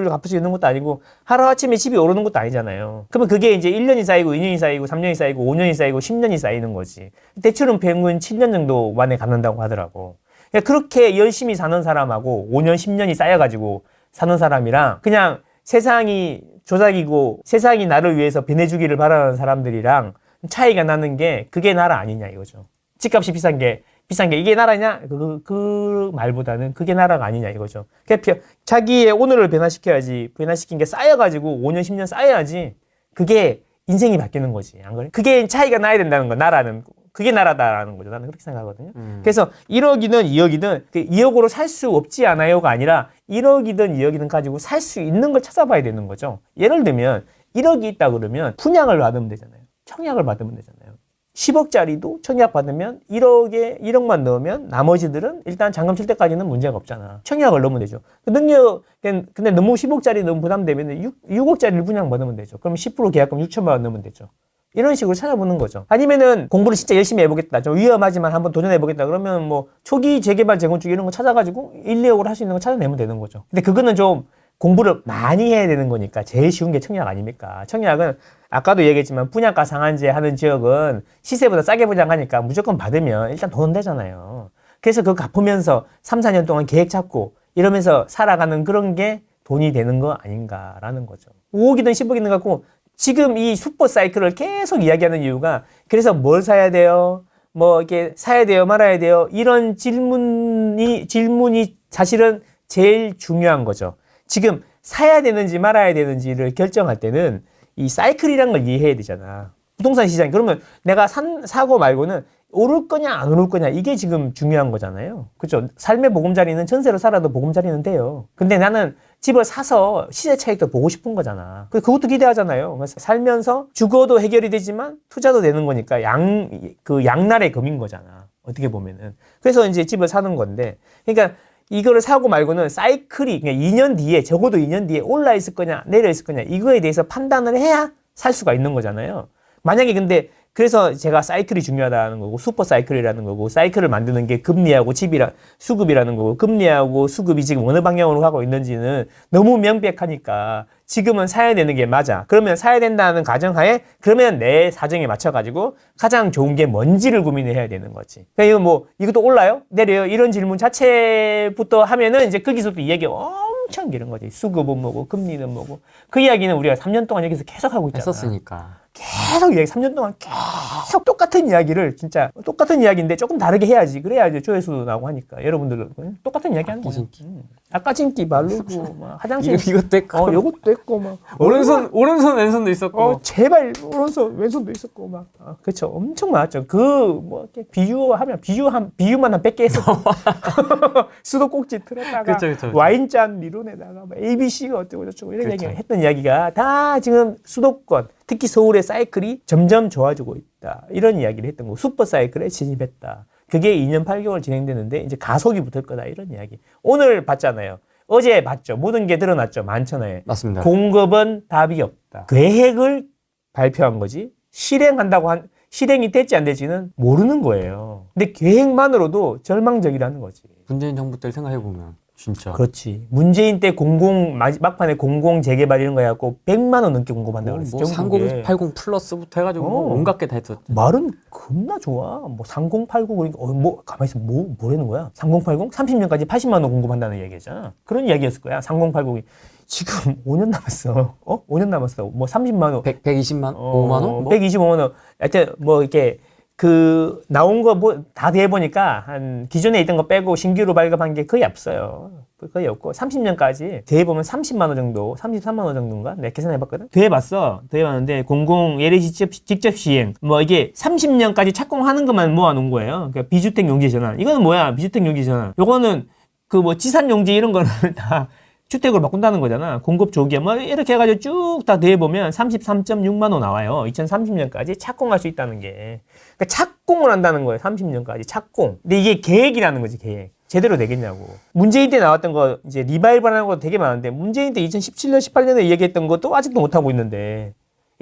갚을 수 있는 것도 아니고 하루아침에 집이 오르는 것도 아니잖아요. 그러면 그게 이제 1년이 쌓이고 2년이 쌓이고 3년이 쌓이고 5년이 쌓이고 10년이 쌓이는 거지. 대출은 평균 7년 정도 만에 갚는다고 하더라고. 그렇게 열심히 사는 사람하고 5년 10년이 쌓여가지고 사는 사람이랑 그냥 세상이 조작이고 세상이 나를 위해서 변해주기를 바라는 사람들이랑 차이가 나는 게 그게 나라 아니냐 이거죠. 집값이 비싼 게 이게 나라냐? 그 말보다는 그게 나라가 아니냐 이거죠. 그러니까 자기의 오늘을 변화시켜야지. 변화시킨 게 쌓여가지고 5년 10년 쌓여야지 그게 인생이 바뀌는 거지. 안 그래? 그게 차이가 나야 된다는 거. 나라는 그게 나라다라는 거죠. 나는 그렇게 생각하거든요. 그래서 1억이든 2억이든 2억으로 살 수 없지 않아요가 아니라 1억이든 2억이든 가지고 살 수 있는 걸 찾아봐야 되는 거죠. 예를 들면 1억이 있다 그러면 분양을 받으면 되잖아요. 청약을 받으면 되잖아요. 10억짜리도 청약 받으면 1억만 넣으면 나머지들은 일단 잔금 칠 때까지는 문제가 없잖아. 청약을 넣으면 되죠. 근데 너무 10억짜리 너무 부담되면 6억짜리를 분양 받으면 되죠. 그럼 10% 계약금 6천만 원 넣으면 되죠. 이런 식으로 찾아보는 거죠. 아니면은 공부를 진짜 열심히 해보겠다. 좀 위험하지만 한번 도전해보겠다. 그러면 초기 재개발 재건축 이런 거 찾아가지고 1, 2억으로 할 수 있는 거 찾아내면 되는 거죠. 근데 그거는 좀 공부를 많이 해야 되는 거니까 제일 쉬운 게 청약 아닙니까? 청약은 아까도 얘기했지만 분양가 상한제 하는 지역은 시세보다 싸게 분양하니까 무조건 받으면 일단 돈 되잖아요. 그래서 그거 갚으면서 3, 4년 동안 계획 잡고 이러면서 살아가는 그런 게 돈이 되는 거 아닌가라는 거죠. 5억이든 10억이든 갖고 지금 이 슈퍼 사이클을 계속 이야기하는 이유가 그래서 뭘 사야 돼요? 이렇게 사야 돼요? 말아야 돼요? 이런 질문이 사실은 제일 중요한 거죠. 지금 사야 되는지 말아야 되는지를 결정할 때는 이 사이클이라는 걸 이해해야 되잖아. 부동산 시장. 그러면 내가 사고 말고는 오를 거냐 안 오를 거냐 이게 지금 중요한 거잖아요. 그렇죠? 삶의 보금자리는 전세로 살아도 보금자리는 돼요. 근데 나는 집을 사서 시세 차익도 보고 싶은 거잖아. 그것도 기대하잖아요. 그래서 살면서 죽어도 해결이 되지만 투자도 되는 거니까 양날의 검인 거잖아. 어떻게 보면은. 그래서 이제 집을 사는 건데 그러니까 이거를 사고 말고는 사이클이 그러니까 2년 뒤에 적어도 2년 뒤에 올라 있을 거냐 내려 있을 거냐 이거에 대해서 판단을 해야 살 수가 있는 거잖아요. 만약에 근데 그래서 제가 사이클이 중요하다는 거고 슈퍼 사이클이라는 거고 사이클을 만드는 게 금리하고 수급이라는 거고 금리하고 수급이 지금 어느 방향으로 가고 있는지는 너무 명백하니까 지금은 사야 되는 게 맞아. 그러면 사야 된다는 가정하에 그러면 내 사정에 맞춰가지고 가장 좋은 게 뭔지를 고민을 해야 되는 거지. 그러니까 이것도 올라요? 내려요? 이런 질문 자체부터 하면은 이제 거기서부터 이야기 엄청 기는 거지. 수급은 뭐고 금리는 뭐고 그 이야기는 우리가 3년 동안 여기서 계속 하고 있잖아. 했었으니까. 계속 이야기 3년 동안 계속 똑같은 이야기를 진짜 똑같은 이야기인데 조금 다르게 해야지. 그래야 이제 조회수도 나오고 하니까 여러분들 똑같은 이야기 하는 거예요. 아까진기 바르고 막 화장실 이것도 했고 요것도 했고 막 오른손 왼손도 있었고 제발 오른손 왼손도 있었고 막 그렇죠. 엄청 많았죠. 그 뭐 비유하면 비유만 한 100개 했었고 수도꼭지 틀었다가 그쵸. 와인잔 미론에다가 막 ABC가 어쩌고 저쩌고 이런 얘기 했던 이야기가 다 지금 수도권 특히 서울의 사이클이 점점 좋아지고 있다. 이런 이야기를 했던 거. 슈퍼 사이클에 진입했다. 그게 2년 8개월 진행되는데 이제 가속이 붙을 거다. 이런 이야기. 오늘 봤잖아요. 어제 봤죠. 모든 게 드러났죠. 많잖아요. 맞습니다. 공급은 답이 없다. 계획을 발표한 거지. 실행이 될지 안 될지는 모르는 거예요. 근데 계획만으로도 절망적이라는 거지. 문재인 정부 때 생각해보면 진짜 그렇지. 문재인 때 막판에 공공 재개발 이런 거 해갖고 100만 원 넘게 공급한다고 그랬어. 뭐 3080 플러스부터 해가지고 뭐 온갖 게 다 했었죠. 말은 겁나 좋아. 뭐 3080 그러니까 뭐 가만히 있으면 뭐라는 거야? 3080 30년까지 80만 원 공급한다는 얘기잖아. 그런 이야기였을 거야. 3080이 지금 5년 남았어. 5년 남았어. 뭐 30만 원, 120만, 5만 원, 125만 원. 하여튼 뭐 이렇게 그 나온 거 뭐 다 대해보니까 한 기존에 있던 거 빼고 신규로 발급한 게 거의 없어요. 거의 없고 30년까지 대해보면 30만 원 정도, 33만 원 정도인가? 내가 계산해봤거든. 대해봤는데 공공 예리 직접 시행 뭐 이게 30년까지 착공하는 것만 모아놓은 거예요. 그러니까 비주택 용지 전환. 이거는 뭐야? 비주택 용지 전환. 요거는 그 뭐 지산 용지 이런 거는 다 주택으로 바꾼다는 거잖아. 공급 조기에 뭐 이렇게 해가지고 쭉 다 대해보면 33.6만 원 나와요. 2030년까지 착공할 수 있다는 게. 그러니까 착공을 한다는 거예요. 30년까지 착공. 근데 이게 계획이라는 거지, 계획. 제대로 되겠냐고. 문재인 때 나왔던 거 이제 리바이벌하는 거 되게 많은데 문재인 때 2017년, 18년에 얘기했던 것도 아직도 못하고 있는데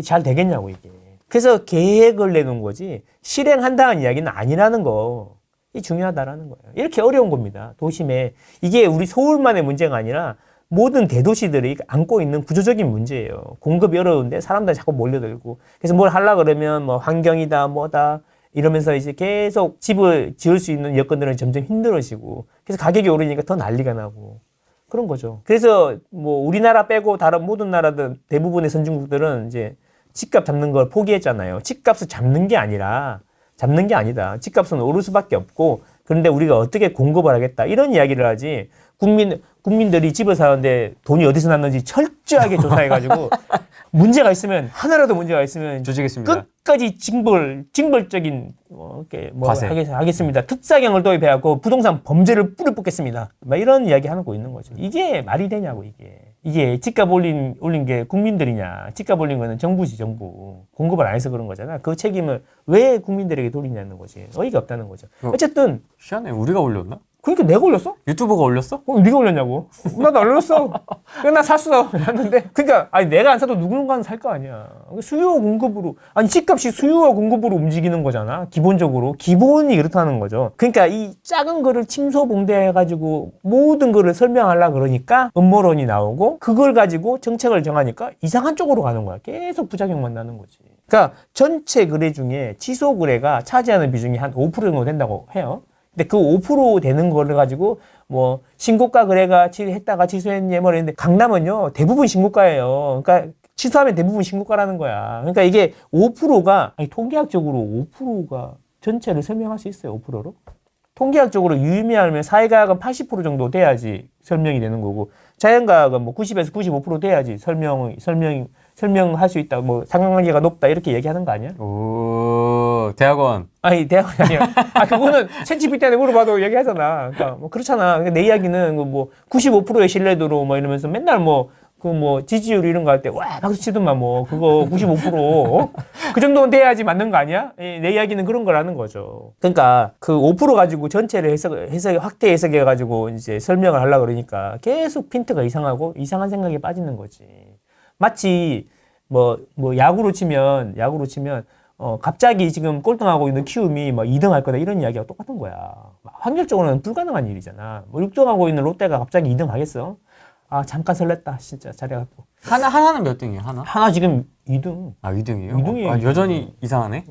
잘 되겠냐고 이게. 그래서 계획을 내놓은 거지 실행한다는 이야기는 아니라는 거. 이 중요하다라는 거예요. 이렇게 어려운 겁니다. 도심에. 이게 우리 서울만의 문제가 아니라 모든 대도시들이 안고 있는 구조적인 문제예요. 공급이 어려운데 사람들이 자꾸 몰려들고. 그래서 뭘 하려고 그러면 뭐 환경이다, 뭐다. 이러면서 이제 계속 집을 지을 수 있는 여건들은 점점 힘들어지고. 그래서 가격이 오르니까 더 난리가 나고. 그런 거죠. 그래서 뭐 우리나라 빼고 다른 모든 나라들 대부분의 선진국들은 이제 집값 잡는 걸 포기했잖아요. 집값을 잡는 게 아니다. 집값은 오를 수밖에 없고. 그런데 우리가 어떻게 공급을 하겠다. 이런 이야기를 하지. 국민들이 집을 사는데 돈이 어디서 났는지 철저하게 조사해가지고 문제가 있으면 하나라도 문제가 있으면 조지겠습니다. 끝까지 징벌적인 과세. 하겠습니다. 특사경을 도입해갖고 부동산 범죄를 뿌리 뽑겠습니다. 막 이런 이야기 하고 있는 거죠. 이게 말이 되냐고 이게 집값 올린 게 국민들이냐? 집값 올린 거는 정부지 정부. 공급을 안 해서 그런 거잖아. 그 책임을 왜 국민들에게 돌리냐는 거지. 어이가 없다는 거죠. 어쨌든 희한해. 우리가 올렸나? 그러니까 내가 올렸어? 유튜버가 올렸어? 네가 올렸냐고. 나도 안 올렸어. 그냥 나 샀어. 샀는데. 그러니까 아니 내가 안 사도 누군가는 살 거 아니야. 수요와 공급으로 집값이 수요와 공급으로 움직이는 거잖아. 기본적으로 기본이 그렇다는 거죠. 그러니까 이 작은 거를 침소봉대해 가지고 모든 거를 설명하려 그러니까 음모론이 나오고 그걸 가지고 정책을 정하니까 이상한 쪽으로 가는 거야. 계속 부작용만 나는 거지. 그러니까 전체 거래 중에 취소 거래가 차지하는 비중이 한 5% 정도 된다고 해요. 근데 그 5% 되는 거를 가지고 뭐 신고가 거래가 했다가 취소했니 뭐 이랬는데 강남은요 대부분 신고가예요. 그러니까 취소하면 대부분 신고가라는 거야. 그러니까 이게 5%가 통계학적으로 5%가 전체를 설명할 수 있어요. 5%로. 통계학적으로 유의미하면 사회가액은 80% 정도 돼야지 설명이 되는 거고 자연가액은 뭐 90에서 95% 돼야지 설명할 수 있다. 뭐 상관관계가 높다 이렇게 얘기하는 거 아니야? 오, 대학원. 아니 대학원이 아니야. 그거는 챗GPT한테 물어봐도 얘기하잖아. 그러니까 뭐 그렇잖아. 내 이야기는 뭐 95%의 신뢰도로 뭐 이러면서 맨날 지지율 이런 거 할 때 와 박수 치더만 뭐 그거 95% 그 정도는 돼야지 맞는 거 아니야? 내 이야기는 그런 거라는 거죠. 그러니까 그 5% 가지고 전체를 확대 해석해 가지고 이제 설명을 하려고 그러니까 계속 핀트가 이상하고 이상한 생각에 빠지는 거지. 마치 야구로 치면 갑자기 지금 꼴등하고 있는 키움이 2등 할 거다 이런 이야기가 똑같은 거야. 확률적으로는 불가능한 일이잖아. 6등하고 있는 롯데가 갑자기 2등 하겠어? 잠깐 설렜다. 진짜 잘해갖고. 하나는 몇 등이에요? 하나 지금 2등. 2등이에요? 2등이에요. 여전히 이상하네?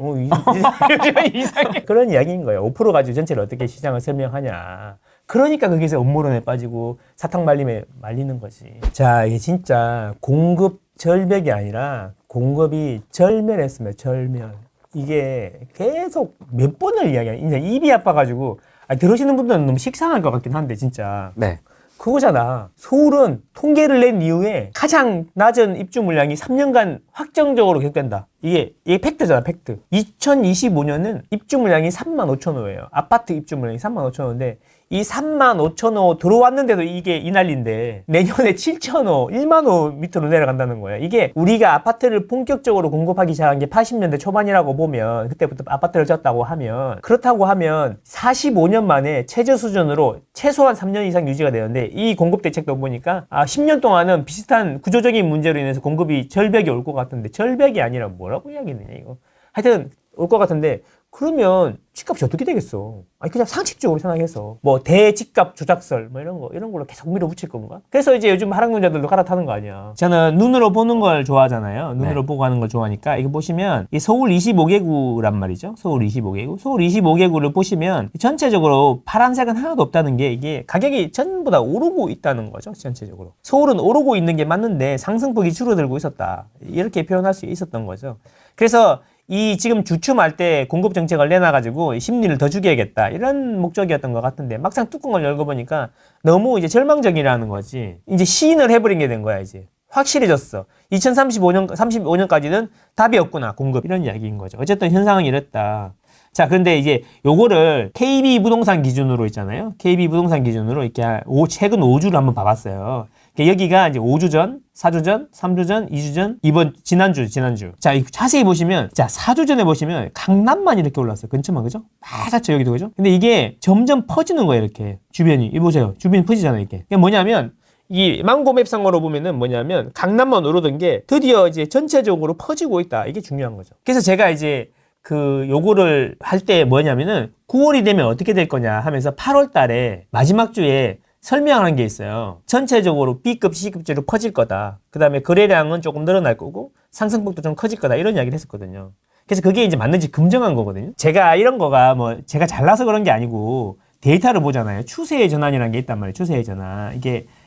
여전히 이상해. 그런 이야기인 거예요. 5% 가지고 전체를 어떻게 시장을 설명하냐. 그러니까 거기서 음모론에 빠지고 사탕 말림에 말리는 거지. 자, 이게 진짜 공급 절벽이 아니라 공급이 절멸했습니다. 절멸. 이게 계속 몇 번을 이야기해요. 이제 입이 아파가지고 들으시는 분들은 너무 식상할 것 같긴 한데 진짜 네. 그거잖아. 서울은 통계를 낸 이후에 가장 낮은 입주 물량이 3년간 확정적으로 계속된다. 이게 팩트잖아, 팩트. 2025년은 입주 물량이 35,000호예요. 아파트 입주 물량이 35,000호인데 이 35,000호 들어왔는데도 이게 이 난리인데 내년에 7,000호, 1만호 밑으로 내려간다는 거예요. 이게 우리가 아파트를 본격적으로 공급하기 시작한 게 80년대 초반이라고 보면 그때부터 아파트를 졌다고 하면 그렇다고 하면 45년 만에 최저 수준으로 최소한 3년 이상 유지가 되는데 이 공급 대책도 보니까 10년 동안은 비슷한 구조적인 문제로 인해서 공급이 절벽이 올 것 같은데 절벽이 아니라 뭐라고 이야기했느냐 이거. 하여튼 올 것 같은데 그러면 집값이 어떻게 되겠어? 아니 그냥 상식적으로 생각해서 뭐 대집값 조작설 뭐 이런 걸로 계속 밀어붙일 건가? 그래서 이제 요즘 하락론자들도 갈아타는 거 아니야. 저는 눈으로 보는 걸 좋아하잖아요. 눈으로 보고 하는 걸 좋아하니까 이거 보시면 이 서울 25개구란 말이죠. 서울 25개구. 서울 25개구를 보시면 전체적으로 파란색은 하나도 없다는 게 이게 가격이 전부 다 오르고 있다는 거죠. 전체적으로. 서울은 오르고 있는 게 맞는데 상승폭이 줄어들고 있었다. 이렇게 표현할 수 있었던 거죠. 그래서 이 지금 주춤할 때 공급 정책을 내놔가지고 심리를 더 죽여야겠다 이런 목적이었던 것 같은데 막상 뚜껑을 열고 보니까 너무 이제 절망적이라는 거지. 이제 시인을 해버린 게 된 거야 이제. 확실해졌어. 35년까지는 답이 없구나 공급 이런 이야기인 거죠. 어쨌든 현상은 이랬다. 자, 근데 이제 요거를 KB 부동산 기준으로 있잖아요. KB 부동산 기준으로 이렇게 최근 5주를 한번 봐봤어요. 여기가 이제 5주 전, 4주 전, 3주 전, 2주 전, 지난주. 자, 자세히 보시면, 자, 4주 전에 보시면 강남만 이렇게 올랐어요. 근처만, 그죠? 맞았죠, 여기도, 그죠? 근데 이게 점점 퍼지는 거예요, 이렇게. 주변이. 이거 보세요. 주변이 퍼지잖아요, 이렇게. 그게 뭐냐면, 이 망고맵상으로 보면은 뭐냐면, 강남만 오르던 게 드디어 이제 전체적으로 퍼지고 있다. 이게 중요한 거죠. 그래서 제가 이제 요거를 할 때 뭐냐면은, 9월이 되면 어떻게 될 거냐 하면서 8월 달에 마지막 주에 설명하는 게 있어요. 전체적으로 B급, C급지로 퍼질 거다. 그 다음에 거래량은 조금 늘어날 거고 상승폭도 좀 커질 거다. 이런 이야기를 했었거든요. 그래서 그게 이제 맞는지 검증한 거거든요. 제가 이런 거가 뭐 제가 잘나서 그런 게 아니고 데이터를 보잖아요. 추세의 전환이라는 게 있단 말이에요. 추세의 전환.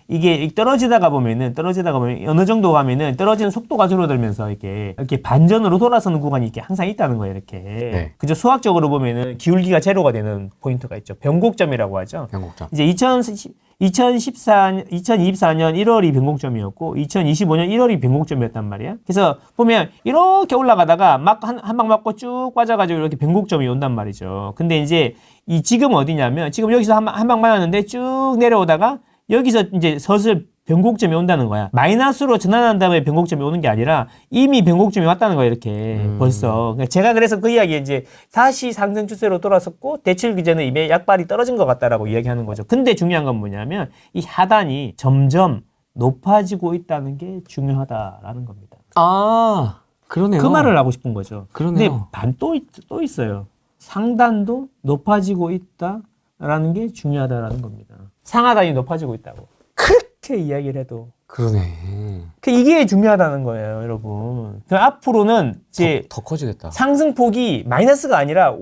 이게 떨어지다가 보면 어느 정도 가면은 떨어지는 속도가 줄어들면서 이렇게 반전으로 돌아서는 구간이 이렇게 항상 있다는 거예요, 이렇게. 네. 그죠? 수학적으로 보면은 기울기가 제로가 되는 포인트가 있죠. 변곡점이라고 하죠. 변곡점. 이제 2024년 1월이 변곡점이었고 2025년 1월이 변곡점이었단 말이야. 그래서 보면 이렇게 올라가다가 한 방 맞고 쭉 빠져가지고 이렇게 변곡점이 온단 말이죠. 근데 이제 지금 어디냐면 지금 여기서 한 방 맞았는데 쭉 내려오다가 여기서 이제 슬슬 변곡점이 온다는 거야. 마이너스로 전환한 다음에 변곡점이 오는 게 아니라 이미 변곡점이 왔다는 거야, 이렇게. 벌써. 제가 그래서 그 이야기 이제 다시 상승 추세로 돌아섰고 대출 규제는 이미 약발이 떨어진 것 같다라고 이야기하는 거죠. 근데 중요한 건 뭐냐면 이 하단이 점점 높아지고 있다는 게 중요하다라는 겁니다. 아, 그러네요. 그 말을 하고 싶은 거죠. 그러네요. 근데 또 있어요. 상단도 높아지고 있다라는 게 중요하다라는 겁니다. 상하단이 높아지고 있다고. 그렇게 이야기를 해도. 그러네. 이게 중요하다는 거예요, 여러분. 앞으로는 이제 더 커지겠다. 상승폭이 마이너스가 아니라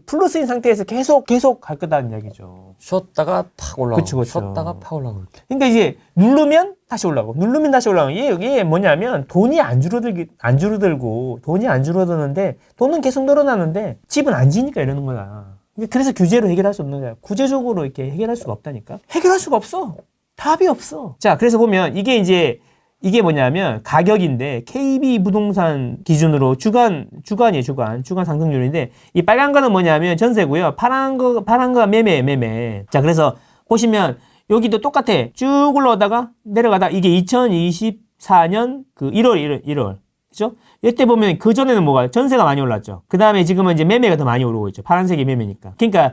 플러스인 상태에서 계속 갈 거다는 이야기죠. 쉬었다가 팍 올라가고. 그쵸. 쉬었다가 팍 올라가고. 이렇게. 그러니까 이제 누르면 다시 올라가고, 누르면 다시 올라가고. 이게 뭐냐면 돈이 안 줄어들고, 돈이 안 줄어드는데, 돈은 계속 늘어나는데, 집은 안 지니까 이러는 거야. 그래서 규제로 해결할 수 없는 거야. 구제적으로 이렇게 해결할 수가 없다니까? 해결할 수가 없어. 답이 없어. 자, 그래서 보면 이게 뭐냐면 가격인데 KB 부동산 기준으로 주간이에요, 주간 상승률인데 이 빨간 거는 뭐냐면 전세고요. 파란 거가 매매. 자, 그래서 보시면 여기도 똑같아. 쭉 올라오다가 내려가다 이게 2024년 1월. 그죠? 이때 보면 그 전에는 뭐가 전세가 많이 올랐죠. 그 다음에 지금은 이제 매매가 더 많이 오르고 있죠. 파란색이 매매니까. 그러니까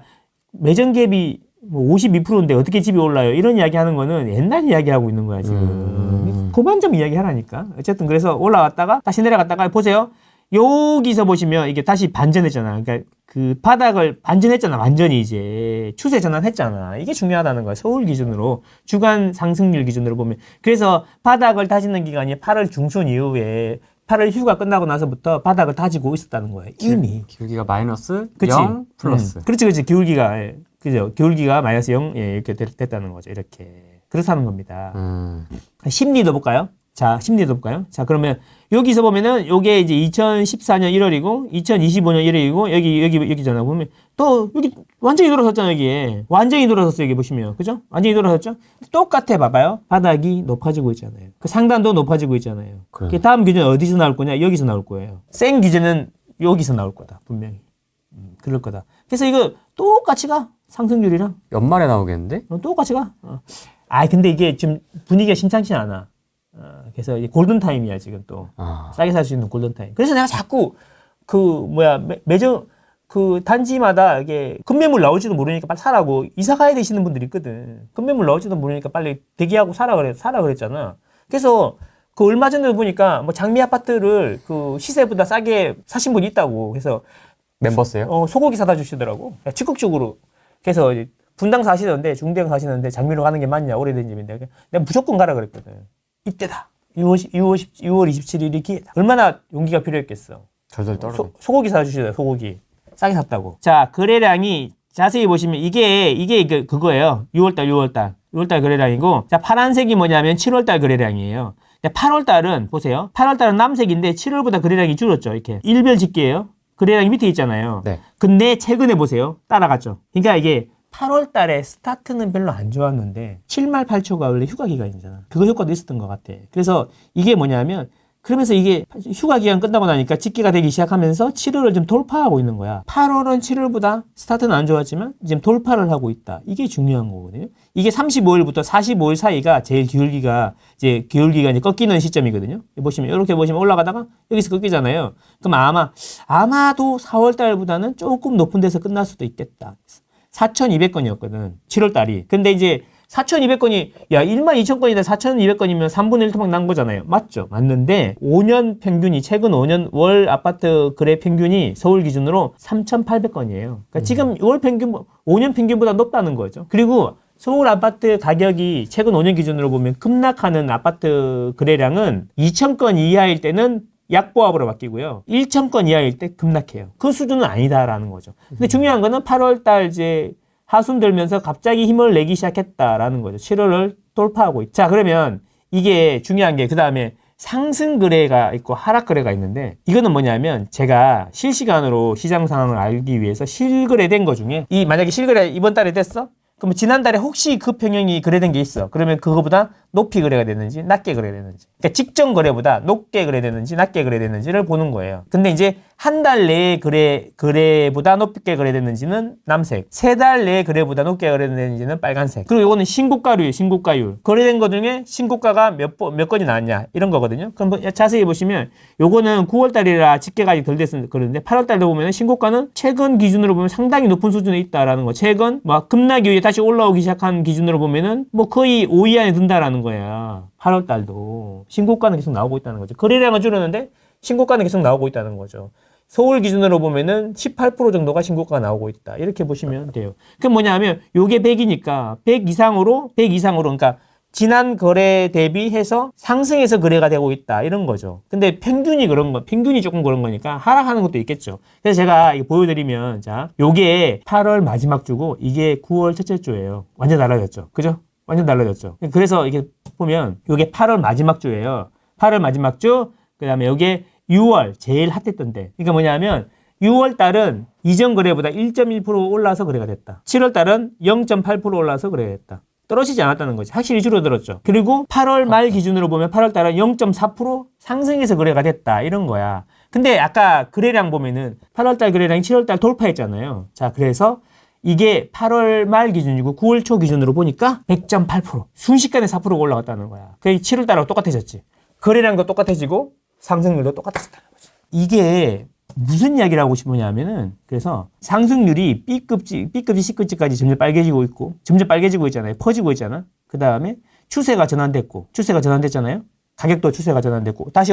매전 갭이 52%인데 어떻게 집이 올라요? 이런 이야기 하는 거는 옛날 이야기 하고 있는 거야, 지금. 그만 좀 이야기 하라니까. 어쨌든 그래서 올라왔다가 다시 내려갔다가 보세요. 여기서 보시면 이게 다시 반전했잖아. 그러니까 그 바닥을 반전했잖아. 완전히 이제 추세 전환했잖아. 이게 중요하다는 거야. 서울 기준으로 주간 상승률 기준으로 보면. 그래서 바닥을 다지는 기간이 8월 중순 이후에 8월 휴가 끝나고 나서부터 바닥을 다지고 있었다는 거예요. 이미. 기울기가 마이너스 그치? 0 플러스. 그렇지. 기울기가 마이너스 0 이렇게 됐다는 거죠. 이렇게. 그렇다는 겁니다. 심리 넣어볼까요? 자, 심리도 볼까요? 자, 그러면 여기서 보면은 요게 이제 2014년 1월이고 2025년 1월이고 여기잖아. 보면 또 여기 완전히 돌아섰잖아, 여기에. 완전히 돌아섰어, 여기 보시면. 그죠? 완전히 돌아섰죠? 똑같아, 봐봐요. 바닥이 높아지고 있잖아요. 그 상단도 높아지고 있잖아요. 그 다음 규제는 어디서 나올 거냐? 여기서 나올 거예요. 센 규제는 여기서 나올 거다, 분명히. 그럴 거다. 그래서 이거 똑같이 가. 상승률이랑. 연말에 나오겠는데? 똑같이 가. 근데 이게 지금 분위기가 심상치 않아. 그래서 이제 골든타임이야, 지금 또. 싸게 살 수 있는 골든타임. 그래서 내가 자꾸 매점, 단지마다 이게 급매물 나올지도 모르니까 빨리 사라고 이사 가야 되시는 분들이 있거든. 급매물 나올지도 모르니까 빨리 대기하고 사라 그랬잖아. 그래서 얼마 전에 보니까 뭐 장미 아파트를 시세보다 싸게 사신 분이 있다고. 그래서 멤버스요? 소고기 사다 주시더라고. 적극적으로. 그래서 이제 분당 사시는데, 중대형 사시는데 장미로 가는 게 맞냐, 오래된 집인데. 내가 무조건 가라 그랬거든. 이때다. 6월 27일이 기회다. 얼마나 용기가 필요했겠어. 절절 떨어. 소고기 사주시더라고요, 소고기. 싸게 샀다고. 자, 거래량이 자세히 보시면 이게 그거예요. 6월달 거래량이고, 자, 파란색이 뭐냐면 7월달 거래량이에요. 8월달은 보세요. 8월달은 남색인데 7월보다 거래량이 줄었죠. 이렇게. 일별 집계예요. 거래량이 밑에 있잖아요. 네. 근데 최근에 보세요. 따라갔죠. 그러니까 이게 8월달에 스타트는 별로 안 좋았는데 7말 8초가 원래 휴가 기간이잖아. 그거 효과도 있었던 것 같아. 그래서 이게 뭐냐면 그러면서 이게 휴가 기간 끝나고 나니까 집계가 되기 시작하면서 7월을 좀 돌파하고 있는 거야. 8월은 7월보다 스타트는 안 좋았지만 지금 돌파를 하고 있다. 이게 중요한 거거든요. 이게 35일부터 45일 사이가 제일 기울기가 이제 꺾이는 시점이거든요. 보시면 이렇게 보시면 올라가다가 여기서 꺾이잖아요. 그럼 아마도 4월 달보다는 조금 높은 데서 끝날 수도 있겠다. 4,200건이었거든. 7월 달이. 근데 이제 4,200건이 12,000건인데 4,200건이면 3분의 1 토막 난 거잖아요. 맞죠? 맞는데 5년 평균이 최근 5년 월 아파트 거래 평균이 서울 기준으로 3,800건이에요. 그러니까 지금 월 평균 5년 평균보다 높다는 거죠. 그리고 서울 아파트 가격이 최근 5년 기준으로 보면 급락하는 아파트 거래량은 2,000건 이하일 때는 약보합으로 바뀌고요. 1,000건 이하일 때 급락해요. 그 수준은 아니다라는 거죠. 근데 중요한 거는 8월 달 이제 하순 들면서 갑자기 힘을 내기 시작했다라는 거죠. 7월을 돌파하고 있다. 자, 그러면 이게 중요한 게 그다음에 상승 거래가 있고 하락 거래가 있는데 이거는 뭐냐면 제가 실시간으로 시장 상황을 알기 위해서 실거래된 거 중에 만약에 실거래 이번 달에 됐어? 그럼 지난달에 혹시 그 평형이 거래된 게 있어. 그러면 그거보다 높이 거래가 됐는지 낮게 거래됐는지. 그러니까 직전 거래보다 높게 거래됐는지 낮게 거래됐는지를 보는 거예요. 근데 이제 한 달 내에 거래보다 높게 거래됐는지는 남색. 3달 내에 거래보다 높게 거래됐는지는 빨간색. 그리고 이거는 신고가율이에요. 신고가율. 거래된 거 중에 신고가가 몇 건이 나왔냐. 이런 거거든요. 그럼 자세히 보시면 요거는 9월 달이라 집계가 아직 덜 됐을 그런데 8월 달도 보면 신고가는 최근 기준으로 보면 상당히 높은 수준에 있다라는 거. 최근 급락 이후에 다시 올라오기 시작한 기준으로 보면은 거의 5위 안에 든다라는 거야. 8월 달도 신고가는 계속 나오고 있다는 거죠. 거래량은 줄었는데 신고가는 계속 나오고 있다는 거죠. 서울 기준으로 보면은 18% 정도가 신고가가 나오고 있다. 이렇게 보시면 돼요. 그럼 뭐냐면 요게 100이니까 100 이상으로 그러니까 지난 거래 대비해서 상승해서 거래가 되고 있다. 이런 거죠. 근데 평균이 조금 그런 거니까 하락하는 것도 있겠죠. 그래서 제가 이거 보여드리면 자, 요게 8월 마지막 주고 이게 9월 첫째 주예요. 완전 달라졌죠. 그죠? 완전 달라졌죠. 그래서 이게 보면 요게 8월 마지막 주예요. 8월 마지막 주, 그 다음에 요게 6월 제일 핫했던 때. 그러니까 뭐냐면 6월 달은 이전 거래보다 1.1% 올라서 거래가 됐다. 7월 달은 0.8% 올라서 거래가 됐다. 떨어지지 않았다는 거지. 확실히 줄어들었죠. 그리고 8월 말 기준으로 보면 8월 달은 0.4% 상승해서 거래가 됐다. 이런 거야. 근데 아까 거래량 보면은 8월 달 거래량이 7월 달 돌파했잖아요. 자, 그래서 이게 8월 말 기준이고 9월 초 기준으로 보니까 100.8%. 순식간에 4%가 올라갔다는 거야. 그게 7월 달하고 똑같아졌지. 거래량도 똑같아지고 상승률도 똑같아졌다는 거지. 이게 무슨 이야기를 하고 싶으냐면은 그래서 상승률이 B급지, C급지까지 점점 빨개지고 있고 점점 빨개지고 있잖아요. 퍼지고 있잖아. 그 다음에 추세가 전환됐잖아요. 가격도 추세가 전환됐고 다시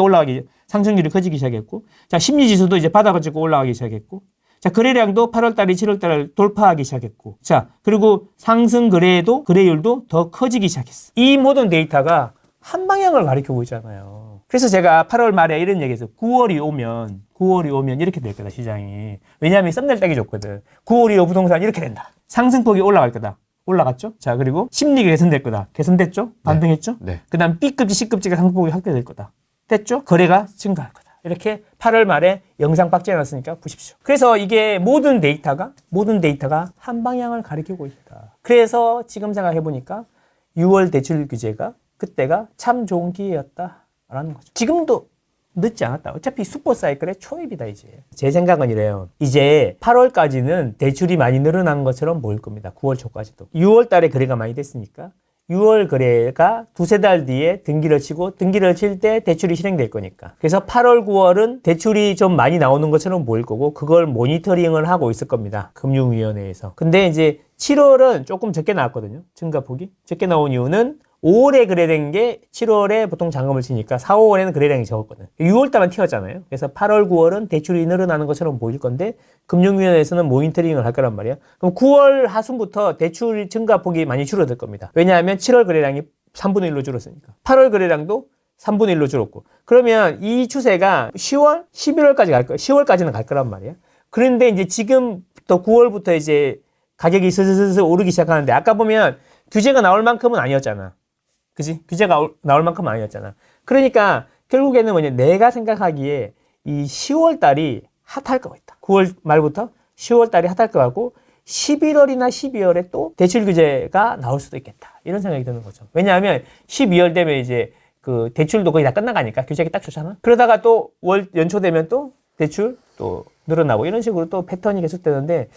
상승률이 커지기 시작했고 자, 심리지수도 이제 바닥을 찍고 올라가기 시작했고 자, 거래량도 8월달이 7월달을 돌파하기 시작했고 자, 그리고 상승 거래율도 더 커지기 시작했어. 이 모든 데이터가 한 방향을 가리키고 있잖아요. 그래서 제가 8월 말에 이런 얘기했어요. 9월이 오면 이렇게 될 거다, 시장이. 왜냐하면 썸네일 따기 좋거든. 9월이 부동산 이렇게 된다. 상승폭이 올라갈 거다. 올라갔죠. 자, 그리고 심리가 개선될 거다. 개선됐죠? 반등했죠? 네. 그 다음 B급지, C급지가 상승폭이 확대될 거다. 됐죠? 거래가 증가할 거다. 이렇게 8월 말에 영상 박제해 놨으니까 보십시오. 그래서 이게 모든 데이터가 한 방향을 가리키고 있다. 그래서 지금 생각해 보니까 6월 대출 규제가 그때가 참 좋은 기회였다라는 거죠. 지금도 늦지 않았다. 어차피 슈퍼 사이클의 초입이다 이제. 제 생각은 이래요. 이제 8월까지는 대출이 많이 늘어난 것처럼 보일 겁니다. 9월 초까지도. 6월 달에 거래가 많이 됐으니까 6월 거래가 두세 달 뒤에 등기를 치고 등기를 칠 때 대출이 실행될 거니까. 그래서 8월, 9월은 대출이 좀 많이 나오는 것처럼 보일 거고 그걸 모니터링을 하고 있을 겁니다. 금융위원회에서. 근데 이제 7월은 조금 적게 나왔거든요. 증가폭이. 적게 나온 이유는 5월에 거래된 게 7월에 보통 잔금을 치니까 4, 5월에는 거래량이 적었거든. 6월 달만 튀었잖아요. 그래서 8월, 9월은 대출이 늘어나는 것처럼 보일 건데 금융위원회에서는 모니터링을 할 거란 말이야. 그럼 9월 하순부터 대출 증가폭이 많이 줄어들 겁니다. 왜냐하면 7월 거래량이 3분의 1로 줄었으니까. 8월 거래량도 3분의 1로 줄었고. 그러면 이 추세가 10월, 11월까지 갈 거야. 10월까지는 갈 거란 말이야. 그런데 이제 지금부터 9월부터 이제 가격이 슬슬슬 오르기 시작하는데 아까 보면 규제가 나올 만큼은 아니었잖아. 그지? 규제가 나올 만큼은 아니었잖아. 그러니까 결국에는 뭐냐, 내가 생각하기에 이 10월 달이 핫할 것 같다. 9월 말부터 10월 달이 핫할 것 같고 11월이나 12월에 또 대출 규제가 나올 수도 있겠다. 이런 생각이 드는 거죠. 왜냐하면 12월 되면 이제 그 대출도 거의 다 끝나가니까 규제가 딱 좋잖아. 그러다가 또 연초 되면 또 대출 또 늘어나고 이런 식으로 또 패턴이 계속되는데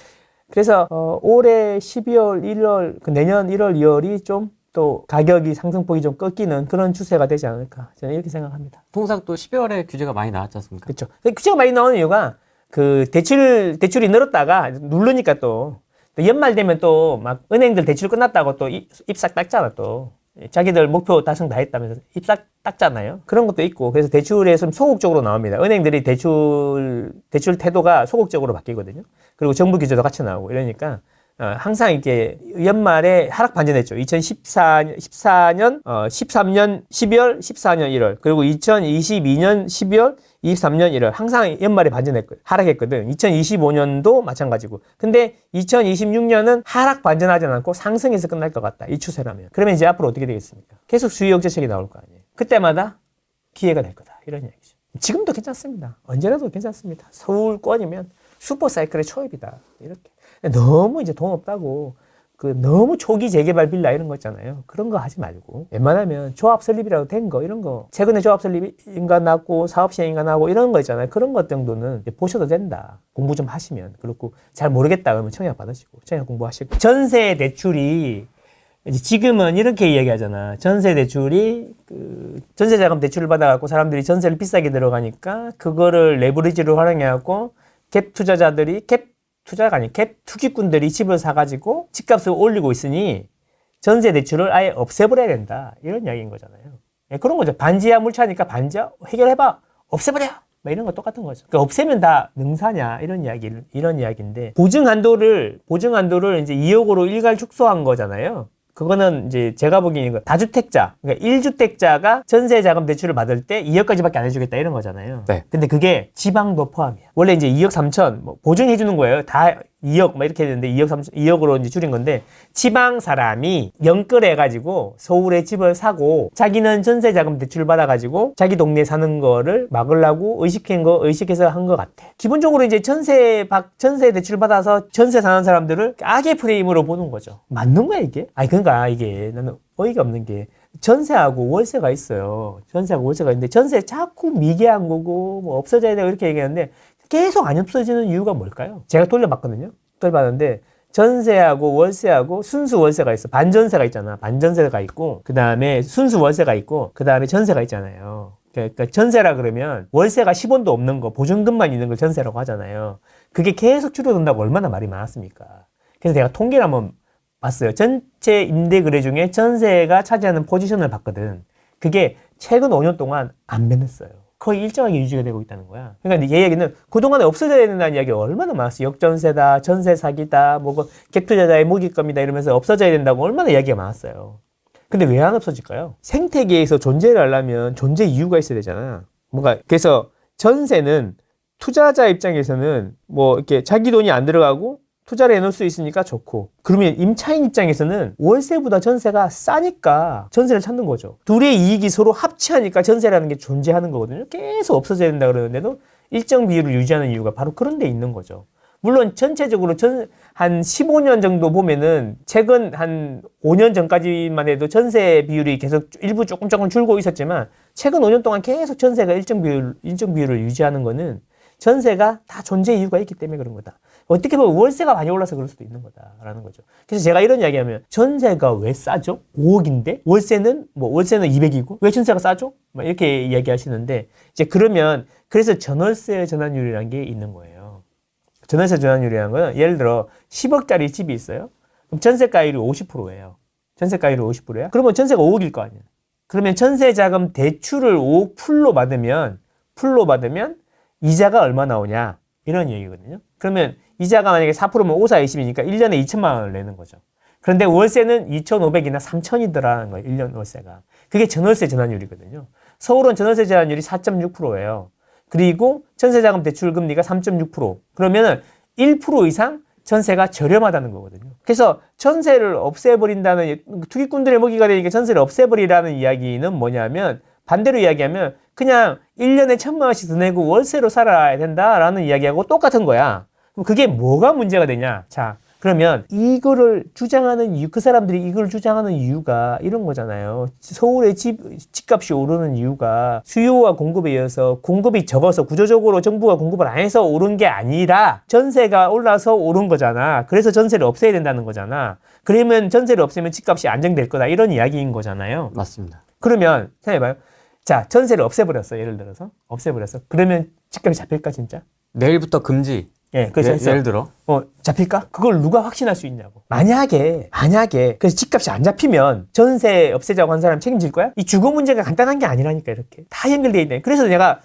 그래서 올해 12월, 1월, 내년 1월, 2월이 좀 또 가격이 상승폭이 좀 꺾이는 그런 추세가 되지 않을까 저는 이렇게 생각합니다. 통상 또 12월에 규제가 많이 나왔지 않습니까? 그렇죠. 규제가 많이 나오는 이유가 그 대출이 늘었다가 누르니까 또 연말 되면 또 막 은행들 대출 끝났다고 또 입싹 닦잖아 또. 자기들 목표 달성 다 했다면서 입싹 닦잖아요. 그런 것도 있고 그래서 대출에 좀 소극적으로 나옵니다. 은행들이 대출 태도가 소극적으로 바뀌거든요. 그리고 정부 규제도 같이 나오고 이러니까 항상 이렇게 연말에 하락 반전했죠. 2014년, 13년 12월, 14년 1월, 그리고 2022년 12월, 23년 1월 항상 연말에 하락했거든. 2025년도 마찬가지고. 근데 2026년은 하락 반전하지 않고 상승해서 끝날 것 같다. 이 추세라면. 그러면 이제 앞으로 어떻게 되겠습니까? 계속 수요 억제책이 나올 거 아니에요. 그때마다 기회가 될 거다. 이런 얘기죠. 지금도 괜찮습니다. 언제라도 괜찮습니다. 서울권이면 슈퍼 사이클의 초입이다. 이렇게. 너무 이제 돈 없다고 너무 초기 재개발 빌라 이런 거 있잖아요. 그런 거 하지 말고 웬만하면 조합 설립이라도 된 거 이런 거 최근에 조합 설립 인가나고 사업 시행 인가나고 이런 거 있잖아요. 그런 것 정도는 이제 보셔도 된다. 공부 좀 하시면. 그렇고 잘 모르겠다 그러면 청약 받으시고 청약 공부하시고. 전세 대출이 이제 지금은 이렇게 이야기하잖아. 전세 대출이 전세 자금 대출을 받아갖고 사람들이 전세를 비싸게 들어가니까 그거를 레버리지로 활용해갖고 갭 투기꾼들이 집을 사가지고 집값을 올리고 있으니 전세 대출을 아예 없애버려야 된다. 이런 이야기인 거잖아요. 그런 거죠. 반지하 물차니까 반지하 해결해봐. 없애버려. 이런 거 똑같은 거죠. 그러니까 없애면 다 능사냐. 이런 이야기인데 보증 한도를 이제 2억으로 일괄 축소한 거잖아요. 그거는 이제 제가 보기에는 다주택자, 그러니까 1주택자가 전세 자금 대출을 받을 때 2억까지밖에 안 해주겠다 이런 거잖아요. 네. 근데 그게 지방도 포함이야. 원래 이제 2억 3천 보증해 주는 거예요. 다 2억 이렇게 했는데 2억으로 이제 줄인 건데 지방 사람이 연끌 해가지고 서울에 집을 사고 자기는 전세 자금 대출을 받아가지고 자기 동네에 사는 거를 막으려고 의식해서 한 것 같아. 기본적으로 이제 전세 대출 받아서 전세 사는 사람들을 악의 프레임으로 보는 거죠. 맞는 거야 이게? 그러니까 이게 나는 어이가 없는 게 전세하고 월세가 있어요. 전세하고 월세가 있는데 전세 자꾸 미개한 거고 뭐 없어져야 되고 이렇게 얘기하는데 계속 안 없어지는 이유가 뭘까요? 제가 돌려봤거든요. 돌려봤는데 전세하고 월세하고 순수 월세가 있어. 반전세가 있잖아. 반전세가 있고 그 다음에 순수 월세가 있고 그 다음에 전세가 있잖아요. 그러니까 전세라 그러면 월세가 10원도 없는 거 보증금만 있는 걸 전세라고 하잖아요. 그게 계속 줄어든다고 얼마나 말이 많았습니까? 그래서 내가 통계를 한번 봤어요. 전체 임대 거래 중에 전세가 차지하는 포지션을 봤거든. 그게 최근 5년 동안 안 변했어요. 거의 일정하게 유지가 되고 있다는 거야. 그러니까 얘 얘기는 그동안에 없어져야 된다는 이야기가 얼마나 많았어. 역전세다, 전세 사기다, 갭투자자의 먹잇감이다 이러면서 없어져야 된다고 얼마나 이야기가 많았어요. 근데 왜 안 없어질까요? 생태계에서 존재를 하려면 존재 이유가 있어야 되잖아. 그래서 전세는 투자자 입장에서는 이렇게 자기 돈이 안 들어가고 투자를 해놓을 수 있으니까 좋고 그러면 임차인 입장에서는 월세보다 전세가 싸니까 전세를 찾는 거죠. 둘의 이익이 서로 합치하니까 전세라는 게 존재하는 거거든요. 계속 없어져야 된다 그러는데도 일정 비율을 유지하는 이유가 바로 그런 데 있는 거죠. 물론 전체적으로 한 15년 정도 보면은 최근 한 5년 전까지만 해도 전세 비율이 계속 일부 조금 줄고 있었지만 최근 5년 동안 계속 전세가 일정 비율을 유지하는 거는 전세가 다 존재 이유가 있기 때문에 그런 거다. 어떻게 보면 월세가 많이 올라서 그럴 수도 있는 거다라는 거죠. 그래서 제가 이런 이야기하면 전세가 왜 싸죠? 5억인데 월세는 200이고 왜 전세가 싸죠? 막 이렇게 이야기하시는데 이제 그러면 그래서 전월세 전환율이라는 게 있는 거예요. 전월세 전환율이라는 거는 예를 들어 10억짜리 집이 있어요. 그럼 전세가율이 50%예요. 전세가율이 50%야? 그러면 전세가 5억일 거 아니야. 그러면 전세자금 대출을 5억 풀로 받으면 이자가 얼마 나오냐? 이런 얘기거든요. 그러면 이자가 만약에 4%면 5, 4, 20이니까 1년에 2천만 원을 내는 거죠. 그런데 월세는 2,500이나 3,000이더라는 거예요. 1년 월세가. 그게 전월세 전환율이거든요. 서울은 전월세 전환율이 4.6%예요. 그리고 전세자금 대출 금리가 3.6%. 그러면은 1% 이상 전세가 저렴하다는 거거든요. 그래서 전세를 없애버린다는, 투기꾼들의 먹이가 되니까 전세를 없애버리라는 이야기는 뭐냐면 반대로 이야기하면 그냥 1년에 1,000만 원씩 더 내고 월세로 살아야 된다라는 이야기하고 똑같은 거야. 그럼 그게 뭐가 문제가 되냐? 자, 그러면 이거를 주장하는 이유, 그 사람들이 이걸 주장하는 이유가 이런 거잖아요. 서울의 집값이 오르는 이유가 수요와 공급에 의해서 공급이 적어서 구조적으로 정부가 공급을 안 해서 오른 게 아니라 전세가 올라서 오른 거잖아. 그래서 전세를 없애야 된다는 거잖아. 그러면 전세를 없애면 집값이 안정될 거다. 이런 이야기인 거잖아요. 맞습니다. 그러면 생각해봐요. 자, 전세를 없애버렸어. 예를 들어서 없애버렸어. 그러면 집값이 잡힐까 진짜? 내일부터 금지. 예, 그래서 예를 들어 잡힐까? 그걸 누가 확신할 수 있냐고. 만약에 그래서 집값이 안 잡히면 전세 없애자고 한 사람 책임질 거야? 이 주거 문제가 간단한 게 아니라니까 이렇게 다 연결돼 있네. 그래서 내가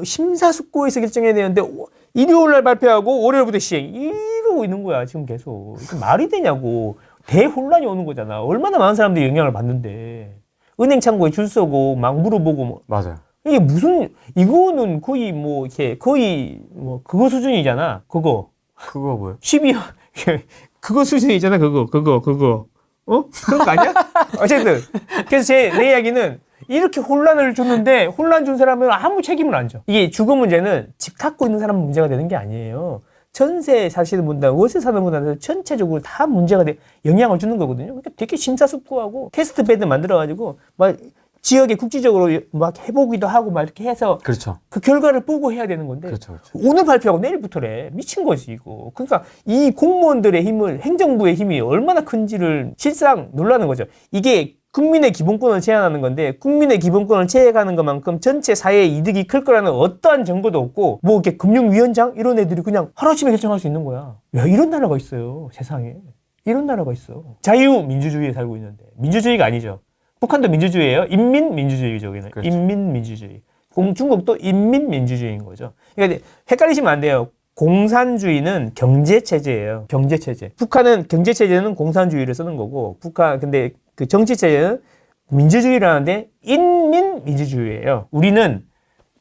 심사숙고해서 결정해야 되는데 일요일 날 발표하고 월요일부터 시행 이러고 있는 거야 지금 계속. 이게 말이 되냐고. 대혼란이 오는 거잖아. 얼마나 많은 사람들이 영향을 받는데. 은행 창고에 줄 서고 막 물어보고 뭐. 맞아요. 이게 이거는 거의 그거 수준이잖아. 그거 뭐요? 12억 그거 수준이잖아. 그거 그런 거 아니야? 어쨌든 그래서 내 이야기는 이렇게 혼란을 줬는데 혼란 준 사람은 아무 책임을 안 져. 이게 주거 문제는 집 갖고 있는 사람은 문제가 되는 게 아니에요. 전세 사시는 분들, 월세 사는 분들한테 전체적으로 다 문제가 영향을 주는 거거든요. 그러니까 되게 심사숙고하고 테스트 베드 만들어가지고 막 지역에 국지적으로 막 해보기도 하고 막 이렇게 해서 그렇죠. 그 결과를 보고 해야 되는 건데 그렇죠. 오늘 발표하고 내일부터래. 미친 거지 이거. 그러니까 이 공무원들의 힘을, 행정부의 힘이 얼마나 큰지를 실상 놀라는 거죠. 이게 국민의 기본권을 제한하는 건데 국민의 기본권을 제한하는 것만큼 전체 사회의 이득이 클 거라는 어떠한 정보도 없고 뭐 이렇게 금융위원장 이런 애들이 그냥 하루아침에 결정할 수 있는 거야. 야, 이런 나라가 있어요. 세상에. 이런 나라가 있어. 자유민주주의에 살고 있는데. 민주주의가 아니죠. 북한도 민주주의예요. 인민민주주의죠. 여기는. 그렇죠. 인민민주주의. 중국도 인민민주주의인 거죠. 그러니까 헷갈리시면 안 돼요. 공산주의는 경제체제예요. 경제체제. 북한은 경제체제는 공산주의를 쓰는 거고 근데 그 정치체제는 민주주의라는데 인민민주주의예요. 우리는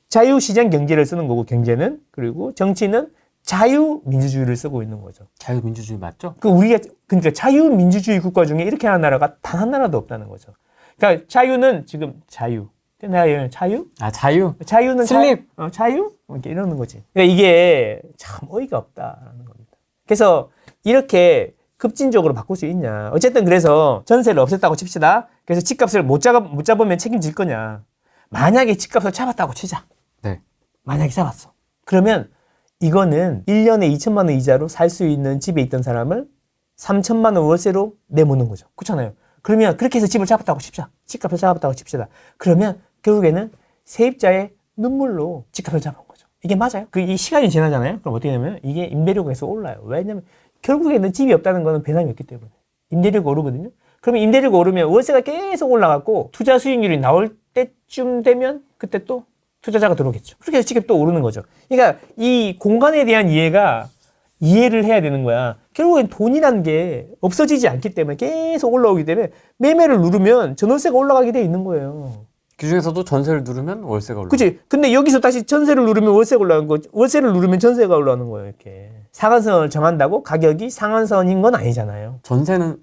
자유시장 경제를 쓰는 거고 경제는 그리고 정치는 자유민주주의를 쓰고 있는 거죠. 자유민주주의 맞죠? 그러니까 자유민주주의 국가 중에 이렇게 하는 나라가 단 한 나라도 없다는 거죠. 그러니까 자유는 지금 자유. 내가 자유? 자유? 자유는 슬립. 자유? 이렇게 이러는 거지. 그러니까 이게 참 어이가 없다라는 겁니다. 그래서 이렇게 급진적으로 바꿀 수 있냐. 어쨌든 그래서 전세를 없앴다고 칩시다. 그래서 집값을 못 잡으면 책임질 거냐. 만약에 집값을 잡았다고 치자. 네. 만약에 잡았어. 그러면 이거는 1년에 2천만 원 이자로 살 수 있는 집에 있던 사람을 3천만 원 월세로 내모는 거죠. 그렇잖아요. 그러면 그렇게 해서 집을 잡았다고 칩시다. 집값을 잡았다고 칩시다. 그러면 결국에는 세입자의 눈물로 집값을 잡은 거죠. 이게 맞아요? 이 시간이 지나잖아요. 그럼 어떻게 되냐면 이게 임대료가 계속 올라요. 왜냐면 결국에는 집이 없다는 거는 배당이 없기 때문에. 임대료가 오르거든요. 그러면 임대료가 오르면 월세가 계속 올라갔고 투자 수익률이 나올 때쯤 되면 그때 또 투자자가 들어오겠죠. 그렇게 해서 집값이 또 오르는 거죠. 그러니까 이 공간에 대한 이해를 해야 되는 거야. 결국엔 돈이라는 게 없어지지 않기 때문에 계속 올라오기 때문에 매매를 누르면 전월세가 올라가게 돼 있는 거예요. 그중에서도 전세를 누르면 월세가 올라. 그치? 근데 여기서 다시 전세를 누르면 월세가 올라가는 거, 월세를 누르면 전세가 올라가는 거예요, 이렇게. 상한선을 정한다고 가격이 상한선인 건 아니잖아요. 전세는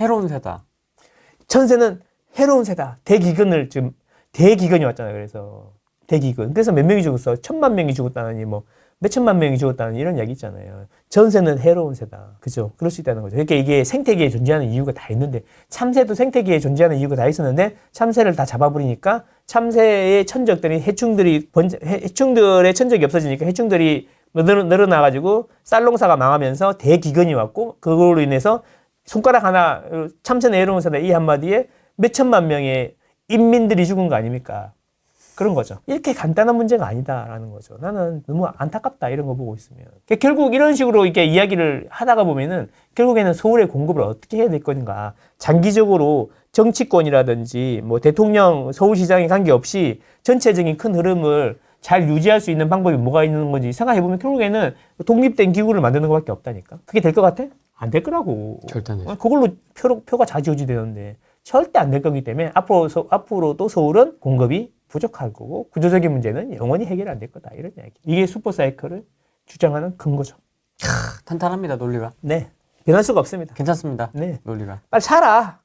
해로운 세다. 전세는 해로운 세다. 대기근이 왔잖아요. 그래서 대기근. 그래서 몇 명이 죽었어? 1,000만 명이 죽었다느니 뭐 몇천만 명이 죽었다는 이런 이야기 있잖아요. 전세는 해로운 세다. 그죠? 그럴 수 있다는 거죠. 그러니까 이게 생태계에 존재하는 이유가 다 있는데 참새도 생태계에 존재하는 이유가 다 있었는데 참새를 다 잡아버리니까 참새의 천적들이 해충들의 천적이 없어지니까 해충들이 늘어나가지고 쌀농사가 망하면서 대기근이 왔고 그걸로 인해서 손가락 하나 참새는 해로운 세다 이 한마디에 몇천만 명의 인민들이 죽은 거 아닙니까? 그런 거죠. 이렇게 간단한 문제가 아니다라는 거죠. 나는 너무 안타깝다 이런 거 보고 있으면. 결국 이런 식으로 이렇게 이야기를 하다가 보면은 결국에는 서울의 공급을 어떻게 해야 될 건가. 장기적으로 정치권이라든지 뭐 대통령, 서울시장에 관계없이 전체적인 큰 흐름을 잘 유지할 수 있는 방법이 뭐가 있는 건지 생각해보면 결국에는 독립된 기구를 만드는 것밖에 없다니까. 그게 될 것 같아? 안 될 거라고. 절대 안 되죠. 그걸로 표가 좌지우지 되는데 절대 안 될 거기 때문에 앞으로도 서울은 공급이 부족할 거고 구조적인 문제는 영원히 해결 안 될 거다 이런 이야기. 이게 슈퍼사이클을 주장하는 근거죠. 탄탄합니다 논리가. 네, 변할 수가 없습니다. 괜찮습니다. 네, 논리가. 빨리 사라.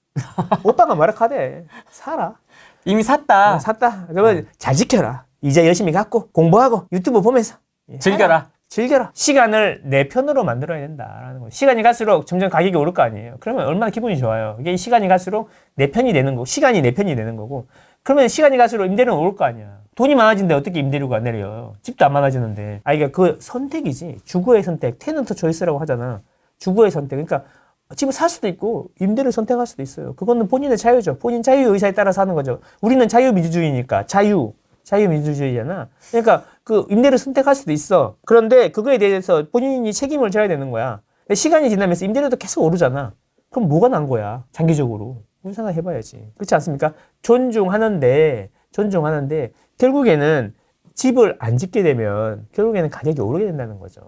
오빠가 말하카대 사라. 이미 샀다. 샀다. 그러면 잘 지켜라. 이제 열심히 갖고 공부하고 유튜브 보면서 즐겨라. 즐겨라. 시간을 내 편으로 만들어야 된다라는 거예요. 시간이 갈수록 점점 가격이 오를 거 아니에요. 그러면 얼마나 기분이 좋아요. 이게 시간이 갈수록 내 편이 되는 거고 시간이 내 편이 되는 거고 그러면 시간이 갈수록 임대료는 오를 거 아니야. 돈이 많아지는데 어떻게 임대료가 내려요? 집도 안 많아지는데. 그러니까 그 선택이지. 주거의 선택. 테넌트 초이스라고 하잖아. 주거의 선택. 그러니까 집을 살 수도 있고 임대를 선택할 수도 있어요. 그거는 본인의 자유죠. 본인 자유 의사에 따라서 하는 거죠. 우리는 자유민주주의니까 자유민주주의잖아. 그러니까 그 임대를 선택할 수도 있어. 그런데 그거에 대해서 본인이 책임을 져야 되는 거야. 시간이 지나면서 임대료도 계속 오르잖아. 그럼 뭐가 난 거야? 장기적으로. 생각해봐야지. 그렇지 않습니까? 존중하는데 결국에는 집을 안 짓게 되면 결국에는 가격이 오르게 된다는 거죠.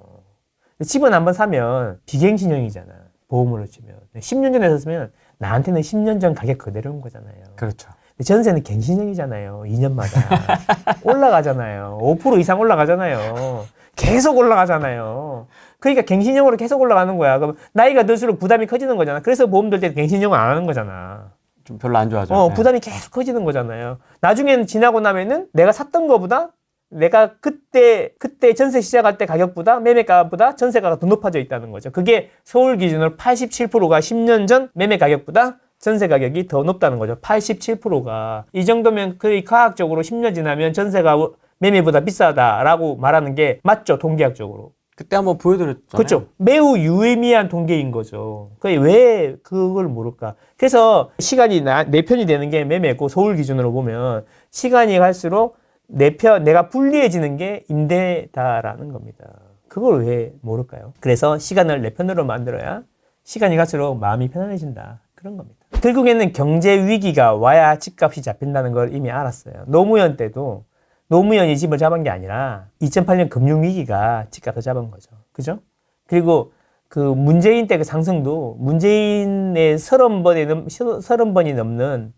집은 한번 사면 비갱신형이잖아. 보험으로 치면. 10년 전에 샀으면 나한테는 10년 전 가격 그대로인 거잖아요. 그렇죠. 전세는 갱신형이잖아요. 2년마다. 올라가잖아요. 5% 이상 올라가잖아요. 계속 올라가잖아요. 그러니까 갱신형으로 계속 올라가는 거야. 그럼 나이가 들수록 부담이 커지는 거잖아. 그래서 보험 들 때 갱신형을 안 하는 거잖아. 좀 별로 안 좋아하죠. 네. 부담이 계속 커지는 거잖아요. 나중에는 지나고 나면은 내가 샀던 거보다 내가 그때 전세 시작할 때 가격보다 매매가보다 전세가가 더 높아져 있다는 거죠. 그게 서울 기준으로 87%가 10년 전 매매 가격보다 전세 가격이 더 높다는 거죠. 87%가. 이 정도면 거의 과학적으로 10년 지나면 전세가 매매보다 비싸다라고 말하는 게 맞죠, 통계학적으로. 그때 한번 보여드렸잖아요. 그렇죠. 매우 유의미한 통계인 거죠. 왜 그걸 모를까? 그래서 시간이 내 편이 되는 게 매매고 서울 기준으로 보면 시간이 갈수록 내가 불리해지는 게 임대다라는 겁니다. 그걸 왜 모를까요? 그래서 시간을 내 편으로 만들어야 시간이 갈수록 마음이 편안해진다. 그런 겁니다. 결국에는 경제 위기가 와야 집값이 잡힌다는 걸 이미 알았어요. 노무현 때도 노무현이 집을 잡은 게 아니라 2008년 금융위기가 집값을 잡은 거죠. 그죠? 그리고 그 문재인 때 그 상승도 문재인의 30번이 넘는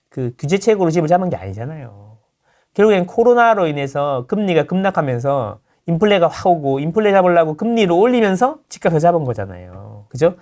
그 규제책으로 집을 잡은 게 아니잖아요. 결국엔 코로나로 인해서 금리가 급락하면서 인플레가 확 오고 인플레 잡으려고 금리를 올리면서 집값을 잡은 거잖아요. 그죠?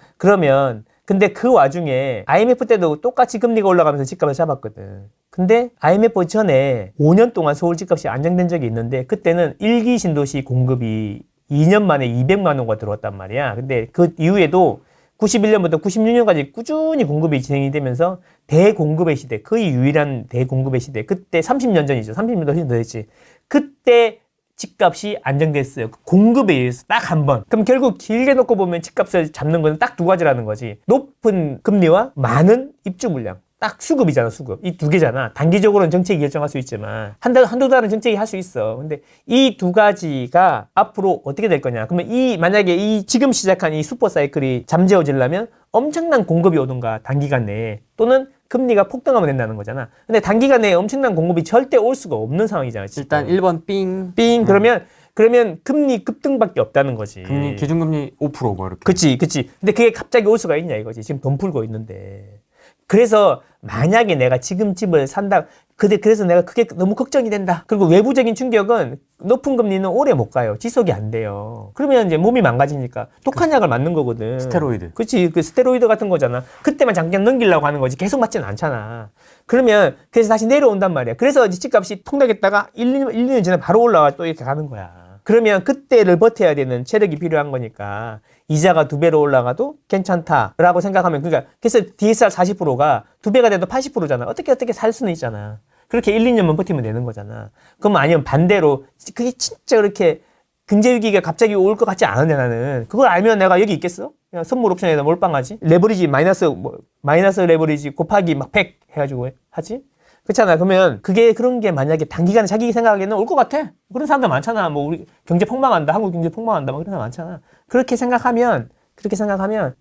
근데 그 와중에 IMF 때도 똑같이 금리가 올라가면서 집값을 잡았거든. 근데 IMF 전에 5년 동안 서울 집값이 안정된 적이 있는데 그때는 1기 신도시 공급이 2년 만에 200만 호가 들어왔단 말이야. 근데 그 이후에도 91년부터 96년까지 꾸준히 공급이 진행이 되면서 대공급의 시대, 거의 유일한 대공급의 시대. 그때 30년 전이죠. 30년 더 훨씬 더 됐지. 그때 집값이 안정됐어요. 공급에 의해서 딱 한 번. 그럼 결국 길게 놓고 보면 집값을 잡는 건 딱 두 가지라는 거지. 높은 금리와 많은 입주 물량. 딱 수급이잖아, 수급. 이 두 개잖아. 단기적으로는 정책이 결정할 수 있지만 한두 달은 정책이 할 수 있어. 근데 이 두 가지가 앞으로 어떻게 될 거냐. 그러면 만약에 지금 시작한 이 슈퍼 사이클이 잠재워지려면 엄청난 공급이 오든가 단기간 내에 또는 금리가 폭등하면 된다는 거잖아. 근데 단기간 내에 엄청난 공급이 절대 올 수가 없는 상황이잖아. 지금. 일단 1번 삥. 그러면 금리 급등밖에 없다는 거지. 기준금리 5% 뭐 이렇게. 그치. 근데 그게 갑자기 올 수가 있냐 이거지. 지금 돈 풀고 있는데. 그래서 만약에 내가 지금 집을 산다. 그래서 내가 그게 너무 걱정이 된다. 그리고 외부적인 충격은 높은 금리는 오래 못 가요. 지속이 안 돼요. 그러면 이제 몸이 망가지니까 독한 약을 맞는 거거든. 스테로이드. 그렇지. 그 스테로이드 같은 거잖아. 그때만 잠깐 넘기려고 하는 거지. 계속 맞지는 않잖아. 그러면 그래서 다시 내려온단 말이야. 그래서 이제 집값이 폭락했다가 1년 전에 바로 올라가 또 이렇게 가는 거야. 그러면 그때를 버텨야 되는 체력이 필요한 거니까 이자가 2배로 올라가도 괜찮다라고 생각하면 그러니까 그래서 DSR 40%가 2배가 돼도 80%잖아. 어떻게 살 수는 있잖아. 그렇게 1, 2년만 버티면 되는 거잖아. 그럼 아니면 반대로 그게 진짜 그렇게 경제 위기가 갑자기 올 것 같지 않은데 나는 그걸 알면 내가 여기 있겠어? 그냥 선물 옵션에다 몰빵하지? 레버리지 마이너스 레버리지 곱하기 막 100 해가지고 하지? 그렇잖아. 그러면 그런 게 만약에 단기간에 자기 생각하기에는 올 것 같아. 그런 사람들 많잖아. 뭐 우리 경제 폭망한다. 한국 경제 폭망한다. 뭐 그런 사람 많잖아. 그렇게 생각하면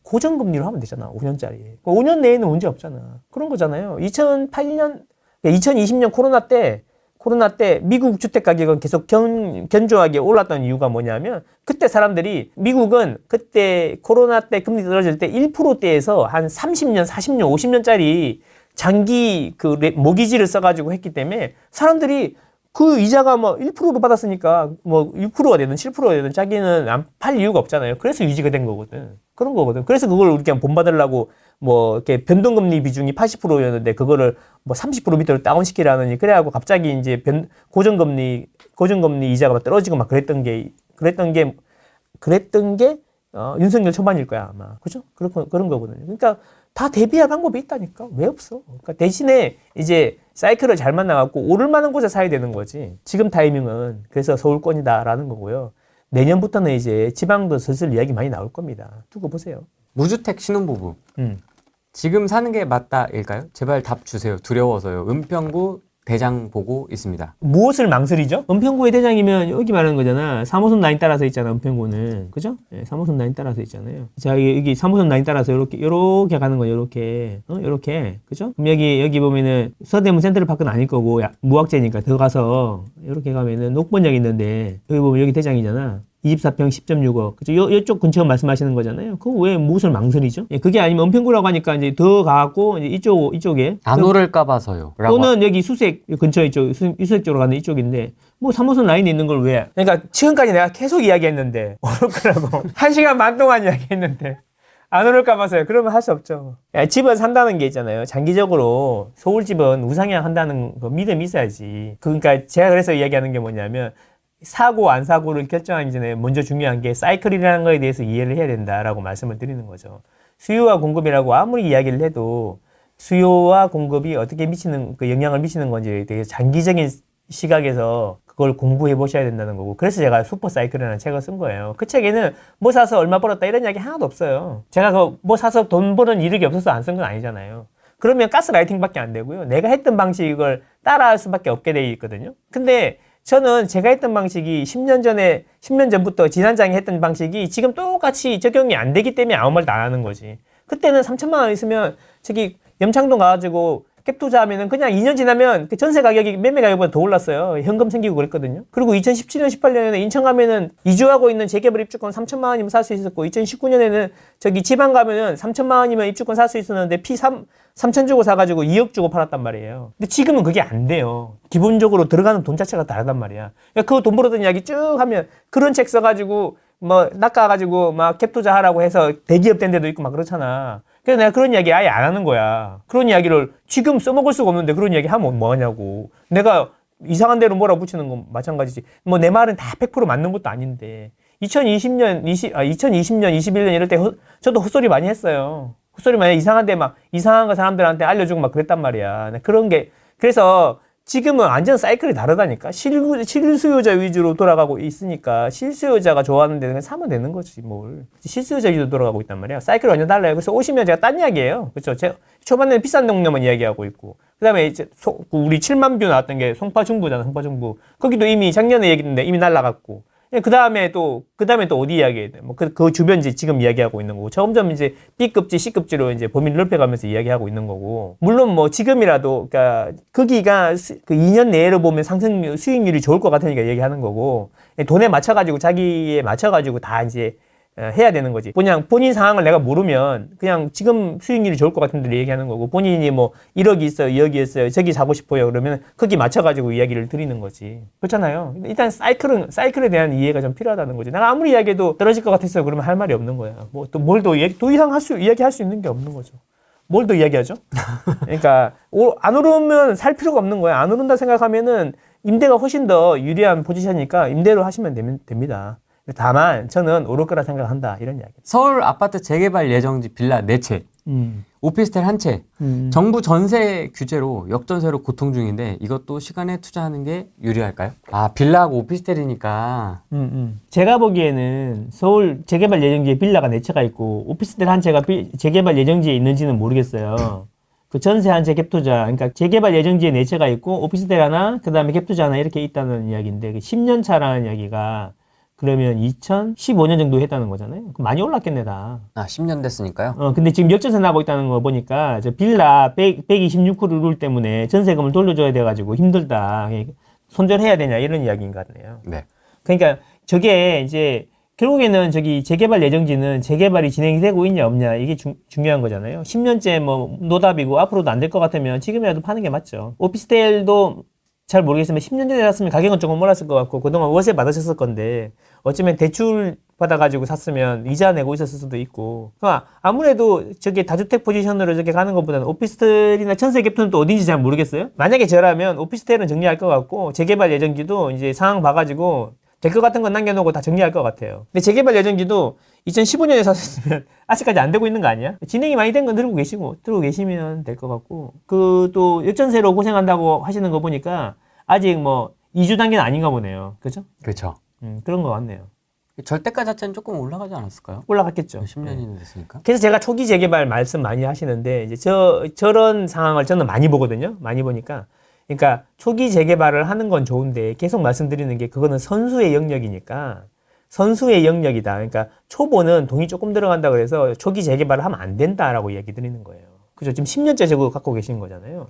고정금리로 하면 되잖아. 5년짜리. 5년 내에는 문제 없잖아. 그런 거잖아요. 2020년 코로나 때 미국 주택 가격은 계속 견조하게 올랐던 이유가 뭐냐면 그때 사람들이 미국은 그때 코로나 때 금리 떨어질 때 1%대에서 한 30년, 40년, 50년짜리 장기 모기지를 써가지고 했기 때문에 사람들이 그 이자가 뭐 1%로 받았으니까 뭐 6%가 되든 7%가 되든 자기는 안 팔 이유가 없잖아요. 그래서 유지가 된 거거든. 그런 거거든. 그래서 그걸 우리가 본받으려고 뭐 이렇게 변동금리 비중이 80%였는데 그거를 뭐 30% 밑으로 다운시키라느니 그래갖고 갑자기 이제 고정금리 이자가 떨어지고 막 그랬던 게 윤석열 초반일 거야 아마. 그죠? 그런 거거든요. 그러니까 다 대비할 방법이 있다니까. 왜 없어? 그러니까 대신에 이제 사이클을 잘 만나갖고 오를 만한 곳에 사야 되는 거지. 지금 타이밍은 그래서 서울권이다라는 거고요. 내년부터는 이제 지방도 슬슬 이야기 많이 나올 겁니다. 두고 보세요. 무주택 신혼부부. 지금 사는 게 맞다일까요? 제발 답 주세요. 두려워서요. 은평구 대장 보고 있습니다. 무엇을 망설이죠? 은평구의 대장이면 여기 말하는 거잖아. 3호선 라인 따라서 있잖아, 은평구는. 그죠? 네, 3호선 라인 따라서 있잖아요. 자, 여기 3호선 라인 따라서 요렇게 가는 거예요, 요렇게. 요렇게. 그죠? 그럼 여기 보면은 서대문 센트럴파크는 아닐 거고, 무학재니까 더 가서, 요렇게 가면은 녹번역 있는데, 여기 보면 여기 대장이잖아. 24평 10.65. 그죠? 이쪽 근처 말씀하시는 거잖아요. 그거 왜 무엇을 망설이죠? 예, 그게 아니면 은평구라고 하니까 이제 더 가갖고, 이제 이쪽에. 안 오를까 봐서요. 또는 여기 수색 근처 수색 쪽으로 가는 이쪽인데, 뭐 3호선 라인에 있는 걸 왜? 그러니까 지금까지 내가 계속 이야기했는데, 오를 거라고. 1시간 반 동안 이야기했는데, 안 오를까 봐서요. 그러면 할 수 없죠. 야, 집을 산다는 게 있잖아요. 장기적으로 서울집은 우상향 한다는 거 믿음이 있어야지. 그러니까 제가 그래서 이야기하는 게 뭐냐면, 사고 안 사고를 결정하기 전에 먼저 중요한 게 사이클이라는 거에 대해서 이해를 해야 된다라고 말씀을 드리는 거죠. 수요와 공급이라고 아무리 이야기를 해도 수요와 공급이 어떻게 영향을 미치는 건지에 대해서 장기적인 시각에서 그걸 공부해 보셔야 된다는 거고, 그래서 제가 슈퍼 사이클이라는 책을 쓴 거예요. 그 책에는 뭐 사서 얼마 벌었다 이런 이야기 하나도 없어요. 제가 뭐 사서 돈 버는 이력이 없어서 안 쓴 건 아니잖아요. 그러면 가스라이팅밖에 안 되고요. 내가 했던 방식을 따라할 수밖에 없게 돼 있거든요. 근데 저는 제가 했던 방식이 10년 전부터 지난장에 했던 방식이 지금 똑같이 적용이 안 되기 때문에 아무 말도 안 하는 거지. 그때는 3천만 원 있으면 저기 염창동 가가지고 갭 투자하면은 그냥 2년 지나면 그 전세 가격이 매매 가격보다 더 올랐어요. 현금 생기고 그랬거든요. 그리고 2017년, 18년에는 인천 가면은 이주하고 있는 재개발 입주권 3천만 원이면 살 수 있었고, 2019년에는 저기 지방 가면은 3천만 원이면 입주권 살 수 있었는데 3천 주고 사가지고 2억 주고 팔았단 말이에요. 근데 지금은 그게 안 돼요. 기본적으로 들어가는 돈 자체가 다르단 말이야. 그러니까 그 돈 벌었던 이야기 쭉 하면 그런 책 써가지고 뭐 낚아가지고 막 갭 투자하라고 해서 대기업 된 데도 있고 막 그렇잖아. 그래서 내가 그런 이야기 아예 안 하는 거야. 그런 이야기를 지금 써먹을 수가 없는데 그런 이야기 하면 뭐 하냐고. 내가 이상한 대로 뭐라 붙이는 건 마찬가지지. 뭐 내 말은 다 100% 맞는 것도 아닌데. 2020년, 21년 이럴 때 저도 헛소리 많이 했어요. 헛소리 많이 이상한데 막 이상한 거 사람들한테 알려주고 막 그랬단 말이야. 그런 게 그래서 지금은 완전 사이클이 다르다니까. 실수요자 위주로 돌아가고 있으니까 실수요자가 좋아하는 데는 사면 되는 거지 뭘. 실수요자 위주로 돌아가고 있단 말이야. 사이클이 완전 달라요. 그래서 오시면 제가 딴 이야기예요. 그렇죠. 제가 초반에는 비싼 동네만 이야기하고 있고, 그다음에 이제 우리 7만 뷰 나왔던 게 송파중부잖아. 송파중부. 거기도 이미 작년에 얘기했는데 이미 날라갔고. 그 다음에 또 어디 이야기해야 돼? 뭐, 그 주변 이제 지금 이야기하고 있는 거고, 점점 이제 B급지, C급지로 이제 범위를 넓혀가면서 이야기하고 있는 거고, 물론 뭐 지금이라도, 그니까, 거기가 그 2년 내로 보면 수익률이 좋을 것 같으니까 얘기하는 거고, 돈에 맞춰가지고, 자기에 맞춰가지고 다 이제, 해야 되는 거지. 그냥 본인 상황을 내가 모르면 그냥 지금 수익률이 좋을 것 같은 데를 얘기하는 거고 본인이 뭐 1억이 있어요, 2억이 있어요, 저기 사고 싶어요. 그러면 거기 맞춰가지고 이야기를 드리는 거지. 그렇잖아요. 일단 사이클에 대한 이해가 좀 필요하다는 거지. 내가 아무리 이야기해도 떨어질 것 같았어요. 그러면 할 말이 없는 거야. 뭐 또 뭘 더 이상 이야기할 수 있는 게 없는 거죠. 뭘 더 이야기하죠? 그러니까 안 오르면 살 필요가 없는 거야. 안 오른다 생각하면은 임대가 훨씬 더 유리한 포지션이니까 임대로 하시면 됩니다. 다만 저는 오를 거라 생각한다 이런 이야기. 서울 아파트 재개발 예정지 빌라 4채, 오피스텔 1채, 정부 전세 규제로 역전세로 고통 중인데 이것도 시간에 투자하는 게 유리할까요? 아, 빌라하고 오피스텔이니까. 제가 보기에는 서울 재개발 예정지에 빌라가 4채가 있고 오피스텔 1채가 재개발 예정지에 있는지는 모르겠어요. 그 전세 1채 갭투자, 그러니까 재개발 예정지에 4채가 있고 오피스텔 하나, 그 다음에 갭투자 하나 이렇게 있다는 이야기인데 그 10년 차라는 이야기가 그러면 2015년 정도 했다는 거잖아요. 그럼 많이 올랐겠네, 다. 아, 10년 됐으니까요? 근데 지금 역전세 나고 있다는 거 보니까 저 빌라 126% 룰 때문에 전세금을 돌려줘야 돼가지고 힘들다. 손절해야 되냐 이런 이야기인 것 같네요. 네. 그러니까 저게 이제 결국에는 저기 재개발 예정지는 재개발이 진행이 되고 있냐 없냐 이게 중요한 거잖아요. 10년째 뭐 노답이고 앞으로도 안 될 것 같으면 지금이라도 파는 게 맞죠. 오피스텔도 잘 모르겠으면 10년 전에 샀으면 가격은 조금 올랐을 것 같고 그동안 월세 받으셨을 건데 어쩌면 대출 받아가지고 샀으면 이자 내고 있었을 수도 있고 그러니까 아무래도 저게 다주택 포지션으로 저렇게 가는 것보다는 오피스텔이나 전세 갭투는 또 어딘지 잘 모르겠어요. 만약에 저라면 오피스텔은 정리할 것 같고 재개발 예정지도 이제 상황 봐가지고 될 것 같은 건 남겨놓고 다 정리할 것 같아요. 근데 재개발 예정지도 2015년에 샀으면 아직까지 안 되고 있는 거 아니야? 진행이 많이 된 건 들고 계시면 될 것 같고 그 또 역전세로 고생한다고 하시는 거 보니까 아직 뭐 2주 단계는 아닌가 보네요. 그죠? 그렇죠. 그런 것 같네요. 절대가 자체는 조금 올라가지 않았을까요? 올라갔겠죠. 10년이 됐으니까. 그래서 제가 초기 재개발 말씀 많이 하시는데 이제 저런 상황을 저는 많이 보거든요. 많이 보니까 그러니까 초기 재개발을 하는 건 좋은데 계속 말씀드리는 게 그거는 선수의 영역이니까 선수의 영역이다. 그러니까 초보는 돈이 조금 들어간다 그래서 초기 재개발을 하면 안 된다라고 얘기 드리는 거예요. 그죠? 지금 10년째 저거 갖고 계신 거잖아요.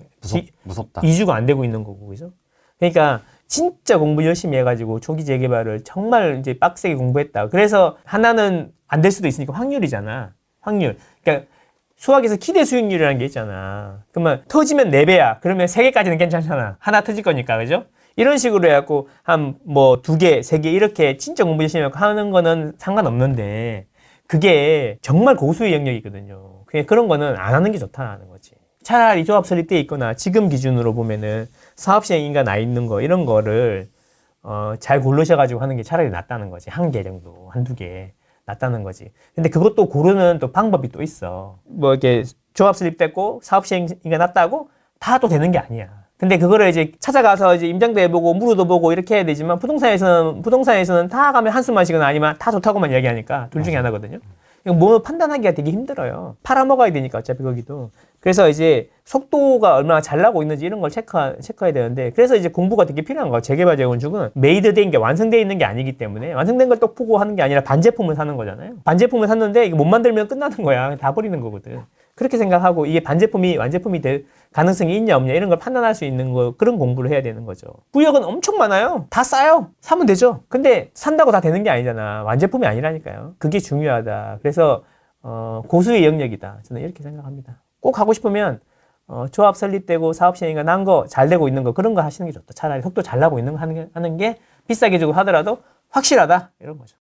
무섭다. 이주가 안 되고 있는 거고, 그죠? 그러니까 진짜 공부 열심히 해가지고 초기 재개발을 정말 이제 빡세게 공부했다. 그래서 하나는 안 될 수도 있으니까 확률이잖아. 확률. 그러니까 수학에서 기대 수익률이라는 게 있잖아. 그러면 터지면 4배야. 그러면 3개까지는 괜찮잖아. 하나 터질 거니까, 그죠? 이런 식으로 해갖고 한 뭐 2개, 3개 이렇게 진짜 공부 열심히 하는 거는 상관없는데 그게 정말 고수의 영역이거든요. 그냥 그런 거는 안 하는 게 좋다는 거지. 차라리 조합 설립돼 있거나 지금 기준으로 보면은 사업 시행인가 나 있는 거 이런 거를 잘 고르셔가지고 하는 게 차라리 낫다는 거지. 1개 정도, 1-2개 낫다는 거지. 근데 그것도 고르는 또 방법이 또 있어. 뭐 이렇게 조합 설립됐고 사업 시행인가 낫다고 다 또 되는 게 아니야. 근데 그거를 이제 찾아가서 이제 임장도 해보고 무료도 보고 이렇게 해야 되지만 부동산에서는 다 가면 한숨만 쉬거나 아니면 다 좋다고만 이야기하니까 둘 중에 하나거든요. 뭐 판단하기가 되게 힘들어요. 팔아먹어야 되니까 어차피 거기도. 그래서 이제 속도가 얼마나 잘 나고 있는지 이런 걸 체크해야 되는데 그래서 이제 공부가 되게 필요한 거예요. 재개발 재건축은 메이드된 게 완성되어 있는 게 아니기 때문에 완성된 걸 또 보고 하는 게 아니라 반제품을 사는 거잖아요. 반제품을 샀는데 이거 못 만들면 끝나는 거야. 다 버리는 거거든. 그렇게 생각하고 이게 반제품이 완제품이 될 가능성이 있냐 없냐 이런 걸 판단할 수 있는 거 그런 공부를 해야 되는 거죠. 구역은 엄청 많아요. 다 싸요. 사면 되죠. 근데 산다고 다 되는 게 아니잖아. 완제품이 아니라니까요. 그게 중요하다. 그래서 고수의 영역이다. 저는 이렇게 생각합니다. 꼭 하고 싶으면 조합 설립되고 사업 시행이 난 거 잘 되고 있는 거 그런 거 하시는 게 좋다. 차라리 속도 잘 나고 있는 거 하는 게 비싸게 주고 하더라도 확실하다 이런 거죠.